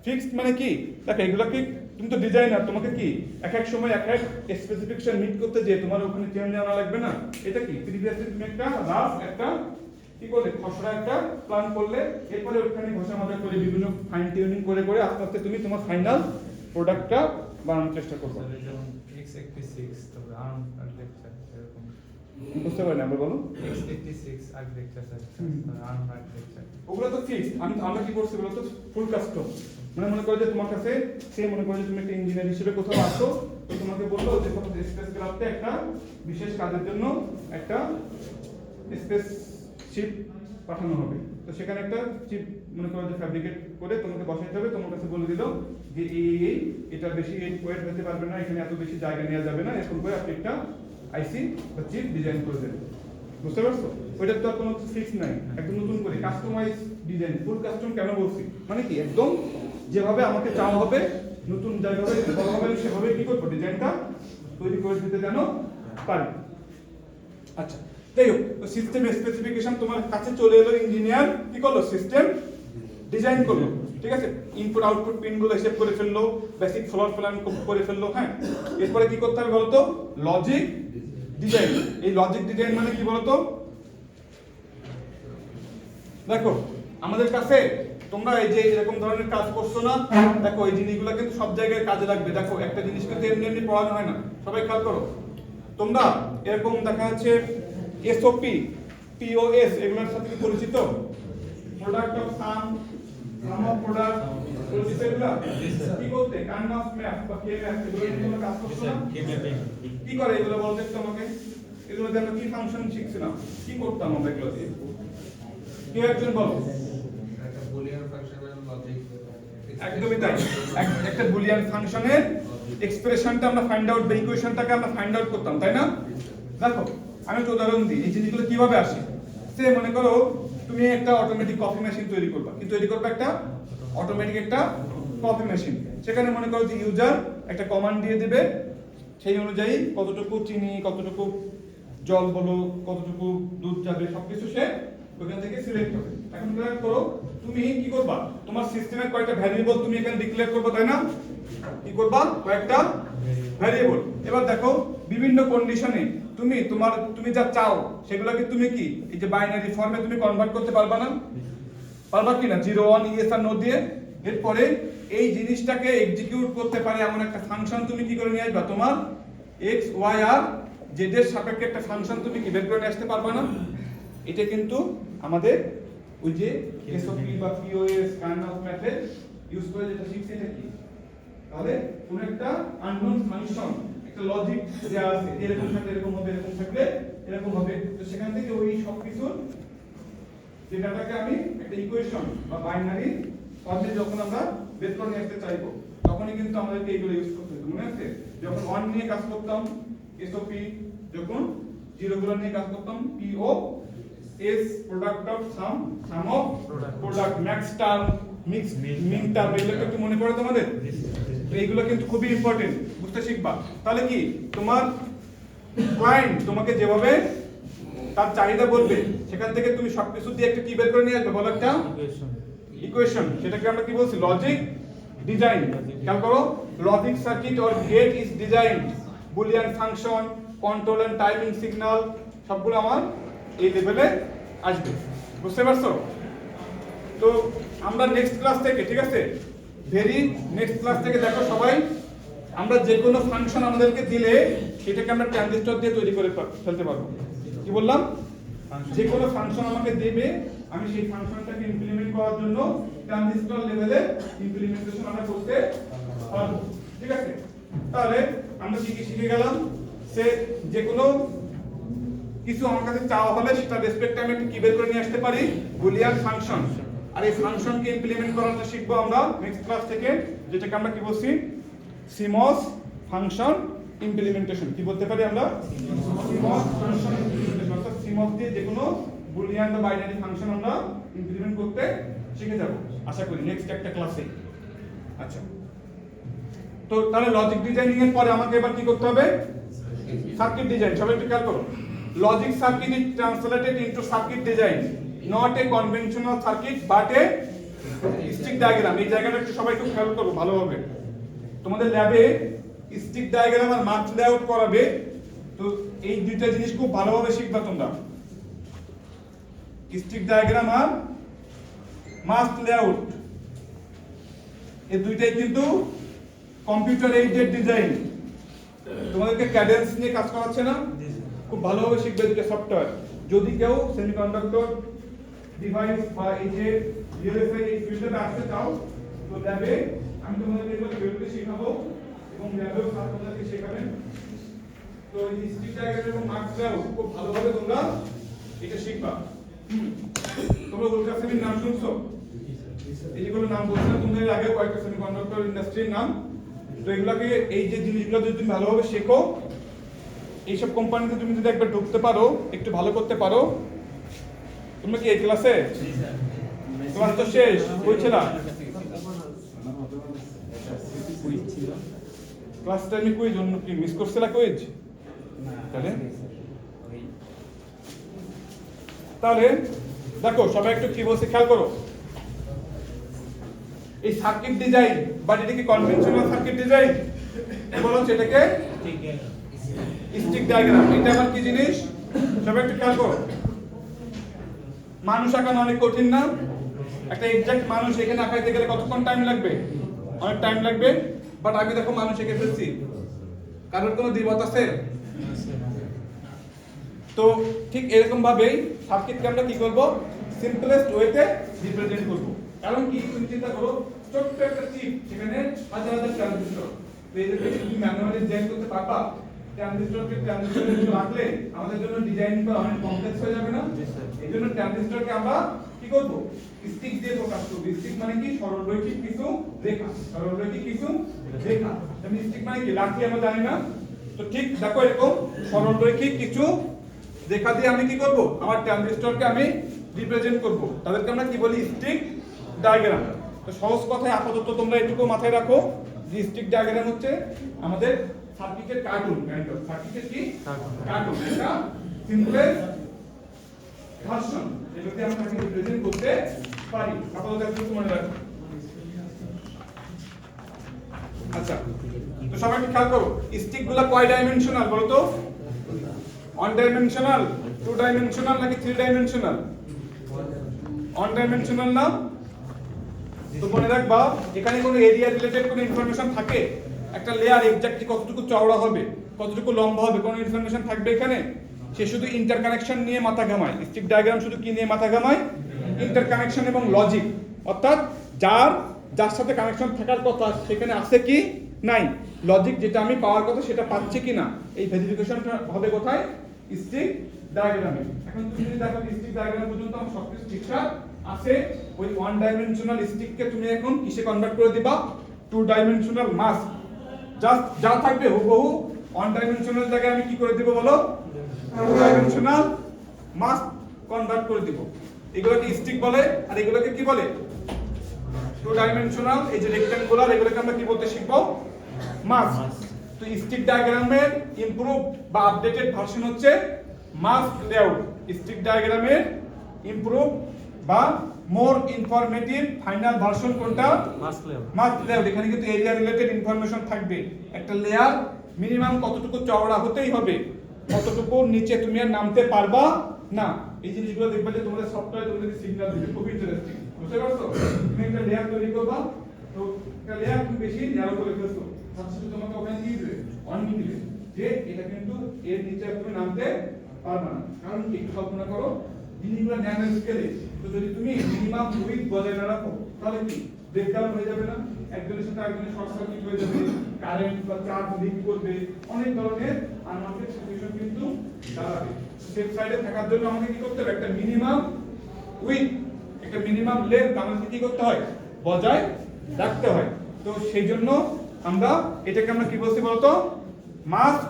ফিক্সড মানে কি, দেখো এগুলো কি, তুমি তো ডিজাইনার, তোমাকে কি এক এক সময় এক এক স্পেসিফিকেশন মিট করতে যে তোমার ওখানে চেঞ্জ আনা লাগবে না? এটা কি প্রিভিয়াসলি তুমি একটা রাফ একটা কি করলে, খসড়া একটা প্ল্যান করলে, এরপরে ওখানে ঘষা মাজা করে বিভিন্ন ফাইন টিউনিং করে করে আস্তে আস্তে তুমি তোমার ফাইনাল প্রোডাক্টটা বানানোর চেষ্টা করবে। স্যার যেমন x86 তারপর ARM আর্কিটেকচার এরকম। বুঝতে পারি না, আমরা বলো x86 architecture sir, ARM architecture. ওগুলো তো ফিক্স। আমরা কি করছি, ওগুলো তো ফুল কাস্টম। মানে মনে করো যে তোমার কাছে সে মনে করো যে তুমি একটা ইঞ্জিনিয়ার হিসেবে কোথাও আসো, তো তোমাকে বললো যে তোমার স্পেস ক্রাফটে একটা বিশেষ কাজের জন্য একটা স্পেস চিপ পাঠানো হবে। তো সেখানে একটা চিপ মনে করো যে ফ্যাব্রিকেট করে তোমাকে বসাইতে হবে। তোমার কাছে বলে দিল যে এটা বেশি ওয়েট হতে পারবে না, এখানে এত বেশি জায়গা নেওয়া যাবে না, এরকম করে আপনি একটা আইসি বা চিপ ডিজাইন করে দেবেন। বুঝতে পারছো? ওইটার তো আর কোনো ফিক্স নাই, একদম নতুন করে কাস্টমাইজ ডিজাইন। ফুল কাস্টম কেন বলছি, মানে কি একদম যেভাবে আমাকে চাওয়া হবে, নতুন জায়গায় যেভাবে সেভাবে কি করবো, ডিজাইনটা তৈরি করে দিতে যেন পারি। আচ্ছা, যাই হোক, সিস্টেম স্পেসিফিকেশন তোমার কাছে চলে এলো, ইঞ্জিনিয়ার কি করলো, সিস্টেম ডিজাইন করলো, ঠিক আছে? ইনপুট আউটপুট পিনগুলো হিসেব করে ফেললো, বেসিক ফ্লোর প্ল্যান করে ফেললো, হ্যাঁ। এরপরে কি করতে হবে বলতো, লজিক ডিজাইন। এই লজিক ডিজাইন মানে কি বলতো, দেখো আমাদের কাছে তোমরা এই যে এরকম ধরনের কাজ করছো না, দেখো এই জিনিসগুলো কিন্তু সব জায়গায় কাজে লাগবে। দেখো একটা জিনিস কিন্তু এমনি এমনি পড়ানো হয় না, সবাই খেয়াল করো। তোমরা এরকম দেখা যাচ্ছে এসওপি, পিওএস এগুলোর সাথে কি পরিচিত? Product of sum, sum of product, পরিচিত এগুলো? কি করতে, কাইন্ড অফ ম্যাপ বা কে ম্যাপ, এগুলো তোমরা কাজ করছো না? কি করে এগুলো বলতে একটু আমাকে? এগুলো দিয়ে আমরা কি ফাংশন শিখছিলাম, কি করতাম আমরা এগুলো দিয়ে? কেউ একজন বলো। একটা বুলিয়ান ফাংশনাল লজিক, একদমই তাই। একটা বুলিয়ান ফাংশনের এক্সপ্রেশনটা আমরা ফাইন্ড আউট, বা ইকুয়েশনটাকে আমরা ফাইন্ড আউট করতাম, তাই না? দেখো আমি একটা উদাহরণ দিই, এই জিনিসগুলো কিভাবে আসে। সে মনে করো তুমি একটা অটোমেটিক কফি মেশিন তৈরি করবা, কি তৈরি করবে? একটা অটোমেটিক একটা কফি মেশিন। সেখানে মনে করো যে ইউজার একটা কমান্ড দিয়ে দিবে, সেই অনুযায়ী কতটুকু চিনি, কতটুকু জল বলো, কতটুকু দুধ যাবে, সবকিছু সে ওখান থেকে সিলেক্ট হবে। এখন ক্লিয়ার করো, তুমি কি করবা, তোমার সিস্টেমের কয়েকটা ভ্যারিয়েবল তুমি এখানে ডিক্লেয়ার করবে, তাই না? কি করবা, কয়েকটা ভ্যারিয়েবল। এবার দেখো বিভিন্ন কন্ডিশনে তুমি যা চাও সেগুলোকে তুমি কি এই যে বাইনারি ফর্মে তুমি কনভার্ট করতে পারবা না? পারবা কি না? 0 1 ইয়েস আর নো দিয়ে। এরপরে এই জিনিসটাকে এক্সিকিউট করতে পারে এমন একটা ফাংশন তুমি কি করে নিয়ে আসবা, তোমার এক্স ওয়াই আর জেড এর সাপেক্ষে একটা ফাংশন তুমি কি বের করে নিয়ে আসতে পারবা না? এটা কিন্তু আমাদের ওই যে এসওপি বা POS kind of method use করে যেটা শিখছি, এটা কি? তাহলে কোন একটা আননোন ফাংশন, একটা লজিক দেয়া আছে, এরকম থাকলে এরকম হবে, এরকম থাকলে এরকম হবে। তো সেখান থেকে ওই সবকিছু ডেটাটাকে আমি একটা ইকুয়েশন বা বাইনারি ফর্মে যখন আমরা বের করে নিয়ে আসতে চাইবো, তখনই কিন্তু আমাদেরকে এইগুলো ইউজ করতে হবে। মনে আছে যখন 1 নিয়ে কাজ করতাম এসওপি, যখন 0 গুলো নিয়ে কাজ করতাম P O S, product of sum, sum of product, max term, mix min term, এগুলো একটু মনে পড়ে তোমাদের? এইগুলো কিন্তু খুবই ইম্পর্টেন্ট, বুঝতে শিখবা। তাহলে কি তোমার ক্লায়েন্ট তোমাকে যেভাবে তার চাহিদা বলবে, সেখান থেকে তুমি সবকিছু দিয়ে একটা কি বের করে নিয়ে আসবে, বলো একটা ইকুয়েশন। সেটাকে আমরা কি বলছি, লজিক ডিজাইন। খেয়াল করো, logic circuit or gate is designed, Boolean function control and timing signal সবগুলো আমার এই লেভেলে আসবে। বুঝতে পারছো? তো আমরা নেক্সট ক্লাস থেকে, ঠিক আছে, ভেরি নেক্সট ক্লাস থেকে দেখো সবাই, আমরা যে কোনো ফাংশন আমাদেরকে দিলে সেটাকে আমরা ট্রানজিস্টর দিয়ে তৈরি করে ফেলতে পারবো। কি বললাম? যে কোনো ফাংশন আমাকে দেবে, আমি সেই ফাংশনটাকে ইমপ্লিমেন্ট করার জন্য ট্রানজিস্টর লেভেলে ইমপ্লিমেন্টেশন আমরা করতে পারবো। ঠিক আছে, তাহলে আমরা কি কি শিখে গেলাম? সে যে কোনো কিছু আমার কাছে চাওয়া হলে সেটা রেসপেক্টে আমি কি বের করে নিয়ে আসতে পারি? Boolean function. আর এই ফাংশনকে ইমপ্লিমেন্ট করাটা শিখবো আমরা নেক্সট ক্লাস থেকে, যেটাকে আমরা কি বলছি? Seems function implementation. কি বলতে পারি আমরা? Seems function implementation. অর্থাৎ সিমস দিয়ে যে কোনো বুলিয়ান বা বাইনারি ফাংশন আমরা ইমপ্লিমেন্ট করতে শিখে যাব আশা করি নেক্সট একটা ক্লাসে। আচ্ছা, তো তাহলে লজিক ডিজাইনিং এর পরে আমাকে এবার কি করতে হবে? Circuit design. সবাই একটু খেয়াল করো, logic circuit is translated into circuit design, not a conventional circuit but a stick diagram. এই জায়গাটা একটু সবাই একটু খেয়াল করো ভালোভাবে। তোমাদের ল্যাবে স্টিক ডায়াগ্রাম আর মাস্ক লেআউট করাবে, তো এই দুইটা জিনিস খুব ভালোভাবে শিখবা তোমরা। স্টিক ডায়াগ্রাম আর মাস্ক লেআউট এই দুইটাই কিন্তু কম্পিউটার এইডেড ডিজাইন। তোমাদেরকে ক্যাডেন্স নিয়ে কাজ করাচ্ছে না? খুব ভালোভাবে শিখবে দুটো সফটওয়্যার। যদি কেউ সেমিকন্ডাক্টর ডিভাইস বা এই যে ভিএলএসআই এই ফিল্ডে আসতে চাও, তো ল্যাবে আমি তোমাদেরকে এগুলো ভিডিওতে শেখাবো এবং ল্যাবেও স্যার তোমাদেরকে শেখাবেন। তো এই স্টিক ডায়াগ্রাম এবং মার্ক লেআউট খুব ভালোভাবে তোমরা এটা শিখবা। তোমরা উল্কাসেমির নাম শুনছো? এইগুলো নাম বলছি না তোমাদের আগে, কয়েকটা সেমিকন্ডাক্টর ইন্ডাস্ট্রির নাম। তো এগুলাকে, এই যে জিনিসগুলো যদি তুমি ভালোভাবে শেখো, এইসব কোম্পানিতে তুমি যদি একবার ঢুকতে পারো, একটু ভালো করতে পারো, তোমরা কি এই ক্লাসে? ক্লাস তো শেষ হয়েছে না? ক্লাসটা আমি কুইজ অন্য কি মিস করছিলা কুইজ? তাহলে দেখো সবাই একটু কি বলছে খেয়াল করো। এই সার্কিট ডিজাইন বা এটাকে কনভেনশনাল সার্কিট ডিজাইন বলা হচ্ছে, এটাকে স্টিক ডায়াগ্রাম। এটা আবার কি জিনিস সবাই একটু খেয়াল করো। মানুষ আঁকানো অনেক কঠিন না? একটা এক্সাক্ট মানুষ এখানে আঁকাইতে গেলে কতক্ষণ টাইম লাগবে? অনেক টাইম লাগবে। বাট আগে দেখো মানুষ এঁকে ফেলছি, কারোর কোনো দ্বিমত আছে? তো ঠিক এরকম ভাবেই সার্কিটকে আমরা কি করব? সিম্পলেস্ট ওয়েতে রিপ্রেজেন্ট করব। কারণ কি, তুমি চিন্তা করো, ছোট্ট একটা চিপ, সেখানে হাজার হাজার ট্রানজিস্টর, তো এদের থেকে তুমি ম্যানুয়ালি ডিজাইন করতে পারবা? ট্রানজিস্টরকে ট্রানজিস্টরের জন্য রাখলে আমাদের জন্য ডিজাইন করা অনেক কমপ্লেক্স হয়ে যাবে না? এই জন্য ট্রানজিস্টরকে আমরা কি করব? স্টিক দিয়ে প্রকাশ করব। স্টিক মানে কি? সরলরৈখিক কিছু রেখা। সরলরৈখিক কিছু রেখা। আমি স্টিক মানে কি লাঠি আমরা জানি না? তো ঠিক দেখো এরকম সরলরৈখিক কিছু রেখা দিয়ে আমি কি করব? আমার ট্রানজিস্টরকে আমি রিপ্রেজেন্ট করব। তাদেরকে আমরা কি বলি? Stick diagram. তো সহজ কথায় আপাতত তোমরা এটুকু মাথায় রাখো যে স্টিক ডায়াগ্রাম হচ্ছে আমাদের সার্কিটের কার্টুন। সার্কিটের কি? কার্টুন। এটা সিম্পলেস্ট ভার্সন, যেটাতে আমরা তাকে রিপ্রেজেন্ট করতে পারি। আপাতত একটু মনে রাখো। আচ্ছা, তো সবাই একটু খেয়াল করো, স্টিকগুলো কয় ডাইমেনশনাল বলো তো? ওয়ান ডাইমেনশনাল, টু ডাইমেনশনাল নাকি থ্রি ডাইমেনশনাল? ওয়ান ডাইমেনশনাল না? তো মনে রাখবা, এখানে কোনো এরিয়া রিলেটেড কোনো ইনফরমেশন থাকে? একটা লেয়ার এক্স্যাক্টলি কতটুকু চওড়া হবে, কতটুকু লম্বা হবে, কোনো ইনফরমেশন থাকবে এখানে? সে শুধু ইন্টারকানেকশন নিয়ে মাথা ঘামায়। স্টিক ডায়াগ্রাম শুধু কি নিয়ে মাথা ঘামায়? ইন্টারকানেকশন এবং লজিক। অর্থাৎ যার সাথে কানেকশন থাকার কথা সেখানে আছে কি নাই, লজিক যেটা আমি পাওয়ার কথা সেটা পাচ্ছি কি না, এই ভেরিফিকেশনটা হবে কোথায়? স্টিক ডায়াগ্রামে। এখন তুমি যদি দেখো স্টিক ডায়াগ্রাম পর্যন্ত আমার সবকিছু ঠিকঠাক আছে, ওই ওয়ান ডাইমেনশনাল স্টিককে তুমি এখন কিসে কনভার্ট করে দিবা? Two dimensional mask. জাস্ট যা থাকবে হুবহু ওয়ান ডাইমেনশনাল জায়গায় আমি কি করে দেব বলো? টু ডাইমেনশনাল মাস্ক কনভার্ট করে দিব। এগুলোকে স্টিক বলে, আর এগুলোকে কি বলে? Two dimensional. এই যে রেক্ট্যাঙ্গুলার, এগুলোকে আমরা কি বলতে শিখবো? মাস্ক। তো স্টিক ডায়াগ্রামের ইমপ্রুভ বা আপডেটেড ভার্সন হচ্ছে মাস্ক লেআউট। স্টিক ডায়াগ্রামের ইমপ্রুভ বা মোর ইনফরমেটিভ ফাইনাল ভার্সন কোনটা? Mask layout. এখানে কিন্তু এরিয়া রিলেটেড ইনফরমেশন থাকবে। একটা লেয়ার মিনিমাম কতটুকু চওড়া হতেই হবে, কতটুকু নিচে তুমি আর নামতে পারবা না। এই জিনিসগুলো দেখবা যে তোমাদের সফটওয়্যার তোমাদের সিগন্যাল দিবে, খুব ইন্টারেস্টিং। বুঝতে পারছো? তুমি একটা লেয়ার তৈরি করবা, তো একটা লেয়ার তুমি বেশি ন্যারো করে ফেলছো, সাথে তোমাকে ওখানে দিয়ে দিবে, ওয়ার্নিং দিবে যে এটা কিন্তু এর নিচে তুমি নামতে পারবা না। কারণ একটু কল্পনা করো, জিনিসগুলো ন্যানো স্কেলে, তো যদি তুমি মিনিমাম উইথ বজায় না রাখো তাহলে কি ব্রেকডাউন হয়ে যাবে না? একজনের সাথে আরেকজনের শর্ট সার্কিট হয়ে যাবে, কারেন্ট বা চার্জ লিক করবে, অনেক ধরনের আনওয়ান্টেড সিচুয়েশন কিন্তু দাঁড়াবে। সেফ সাইডে থাকার জন্য আমাকে কি করতে হবে? একটা মিনিমাম উইথ, একটা মিনিমাম লেন্থ আমাদের কি করতে হয়? বজায় রাখতে হয়। তো সেই জন্য আমরা এটাকে আমরা কি বলছি বলতো? Mask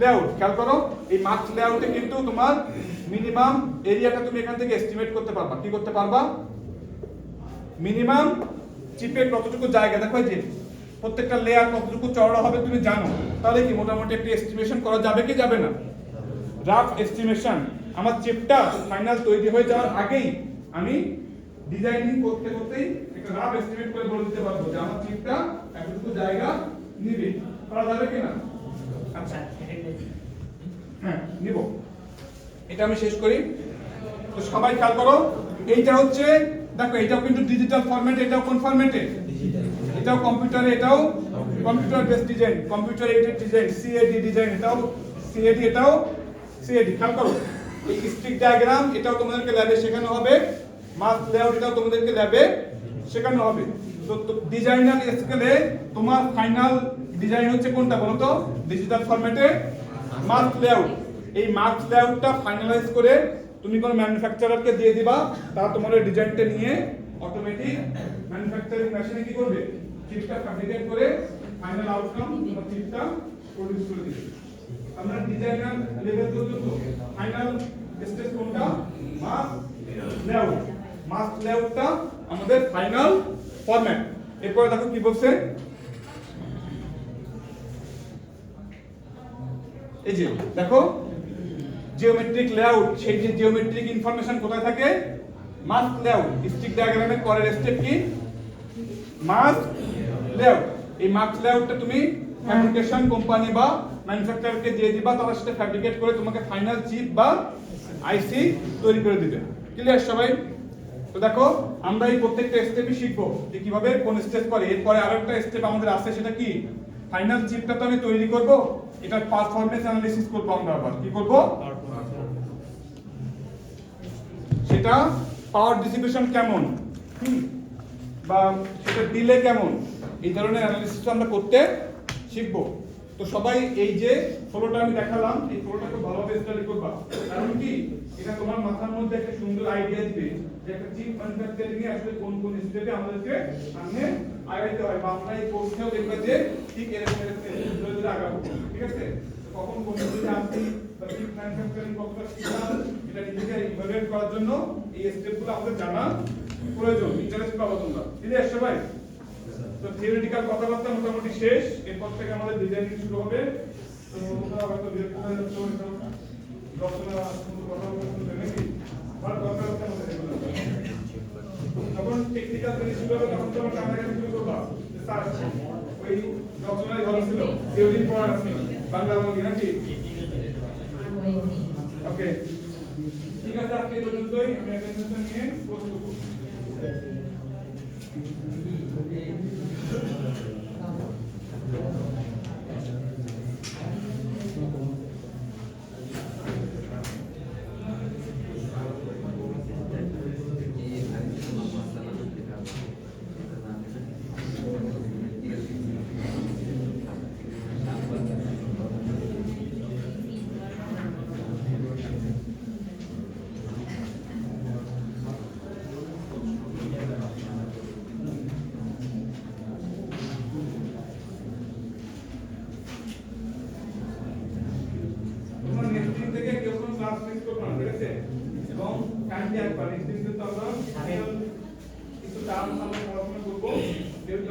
layout. খেয়াল করো, এই মাস্ক লেআউটে কিন্তু তোমার মিনিমাম এরিয়াটা তুমি এখান থেকে এস্টিমেট করতে পারবা। কি করতে পারবা? মিনিমাম চিপের কতটুকু জায়গা, দেখো এই যে প্রত্যেকটা লেয়ার কতটুকু চওড়া হবে তুমি জানো, তাহলে কি মোটামুটি একটা এস্টিমেশন করা যাবে কি যাবে না? Rough estimation. আমার চিপটা ফাইনাল তৈরি হয়ে যাওয়ার আগেই আমি ডিজাইনিং করতে করতেই একটা রাফ এস্টিমেট করে বলে দিতে পারবো যে আমার চিপটা এতটুকু জায়গা নেবে। করা যাবে কি না? আচ্ছা, হ্যাঁ নিব। এটা আমি শেষ করি। তো সবাই খেয়াল করো, এইটা হচ্ছে দেখো, এটাও কিন্তু ডিজিটাল ফরম্যাট, এটাও কোন ফরম্যাটে? এটাও কম্পিউটারে, এটাও computer base design, computer aided design, CAD design, এটাও সিএডি, এটাও সিএডি। খেয়াল করো, এই স্টিক ডায়াগ্রাম এটাও তোমাদেরকে ল্যাবে শেখানো হবে, মাস্ক লেআউট এটাও তোমাদেরকে ল্যাবে শেখানো হবে। তো ডিজাইনার স্কেলে তোমার ফাইনাল ডিজাইন হচ্ছে কোনটা বলো তো? ডিজিটাল ফরম্যাটে মাস্ক লেআউট। এই মাস্ক লেআউটটা ফাইনালাইজ করে তুমি কোন ম্যানুফ্যাকচারারকে দিয়ে দিবা, তারা তোমার এই ডিজাইনটা নিয়ে অটোমেটিক ম্যানুফ্যাকচারিং মেশিনে কি করবে? চিপটা ফ্যাব্রিকেট করে ফাইনাল আউটকাম তোমার চিপটা প্রোডিউস করে দিবে। আমরা ডিজাইনার লেভেল পর্যন্ত ফাইনাল স্টেজ কোনটা? Mask layout. মাস্ক লেআউটটা আমাদের ফাইনাল ফরম্যাট। এরপরে দেখো কি বলছে, এই যে দেখো জিওমেট্রিক লেআউট। সেই যে জিওমেট্রিক ইনফরমেশন কোথায় থাকে? Mask layout. স্টিক ডায়াগ্রামের পরের স্টেপ কি? Mask layout. এই মাস্ক লেআউটটা তুমি ফ্যাব্রিকেশন কোম্পানি বা ম্যানুফ্যাকচারারকে দিয়ে দিবা, তারা সেটা ফ্যাব্রিকেট করে তোমাকে ফাইনাল চিপ বা আইসি তৈরি করে দিবে। ক্লিয়ার সবাই? তো দেখো আমরা এই প্রত্যেকটা স্টেপই শিখবো যে কিভাবে কোন স্টেপ করে। এরপরে আরেকটা স্টেপ আমাদের আছে, সেটা কি? ফাইনাল চিপটা তো আমি তৈরি করব, এটার পারফরম্যান্স অ্যানালিসিস করব। আমরা আবার কি করব? সেটা পাওয়ার ডিসিপেশন কেমন, বা সেটা ডিলে কেমন, এই ধরনের অ্যানালিসিস আমরা করতে শিখবো। তো সবাই এই যে ফ্লোটা আমি দেখালাম, এই ফ্লোটা খুব ভালোভাবে স্টাডি করবা। কারণ কি, এটা তোমার মাথার মধ্যে একটা সুন্দর আইডিয়া দিবে যে একটা চিপ ম্যানুফ্যাকচারিং এ আসলে কোন কোন স্টেপে আমাদেরকে সামনে আগাইতে হয়, বা আমরা এই কোর্সেও দেখবা যে ঠিক এরকম ধরে ধরে আগাবো। ঠিক আছে? কখন কোন দিকে আসছি বা চিপ ম্যানুফ্যাকচারিং কতটা শিখলাম, এটা নিজেকে ইভালুয়েট করার জন্য এই স্টেপগুলো আমাদের জানা প্রয়োজন। ইন্টারেস্ট পাবো তোমরা। ক্লিয়ার সবাই? তো থিওরিটিক্যাল কথাবার্তা মোটামুটি শেষ। এরপর থেকে আমাদের ডিজাইনিং শুরু হবে। তো তোমরা হয়তো বিরক্ত হয়ে যাচ্ছ, রচনা কথা বলতে নাকি আর দরকার হচ্ছে আমাদের এগুলো। যখন টেকনিক্যাল জিনিস শুরু হবে তখন তোমরা কাছাকাছি শুরু করবা। স্যার ওই রচনায় ভালো ছিল, থিওরি পড়া আছে বাংলা বলি নাকি? ওকে, ঠিক আছে, আজকে এই পর্যন্তই। আমি অ্যাটেনশন নিয়ে প্রস্তুত। এবং কাইন্ডলি একবার নেক্সট দিন কিন্তু আমরা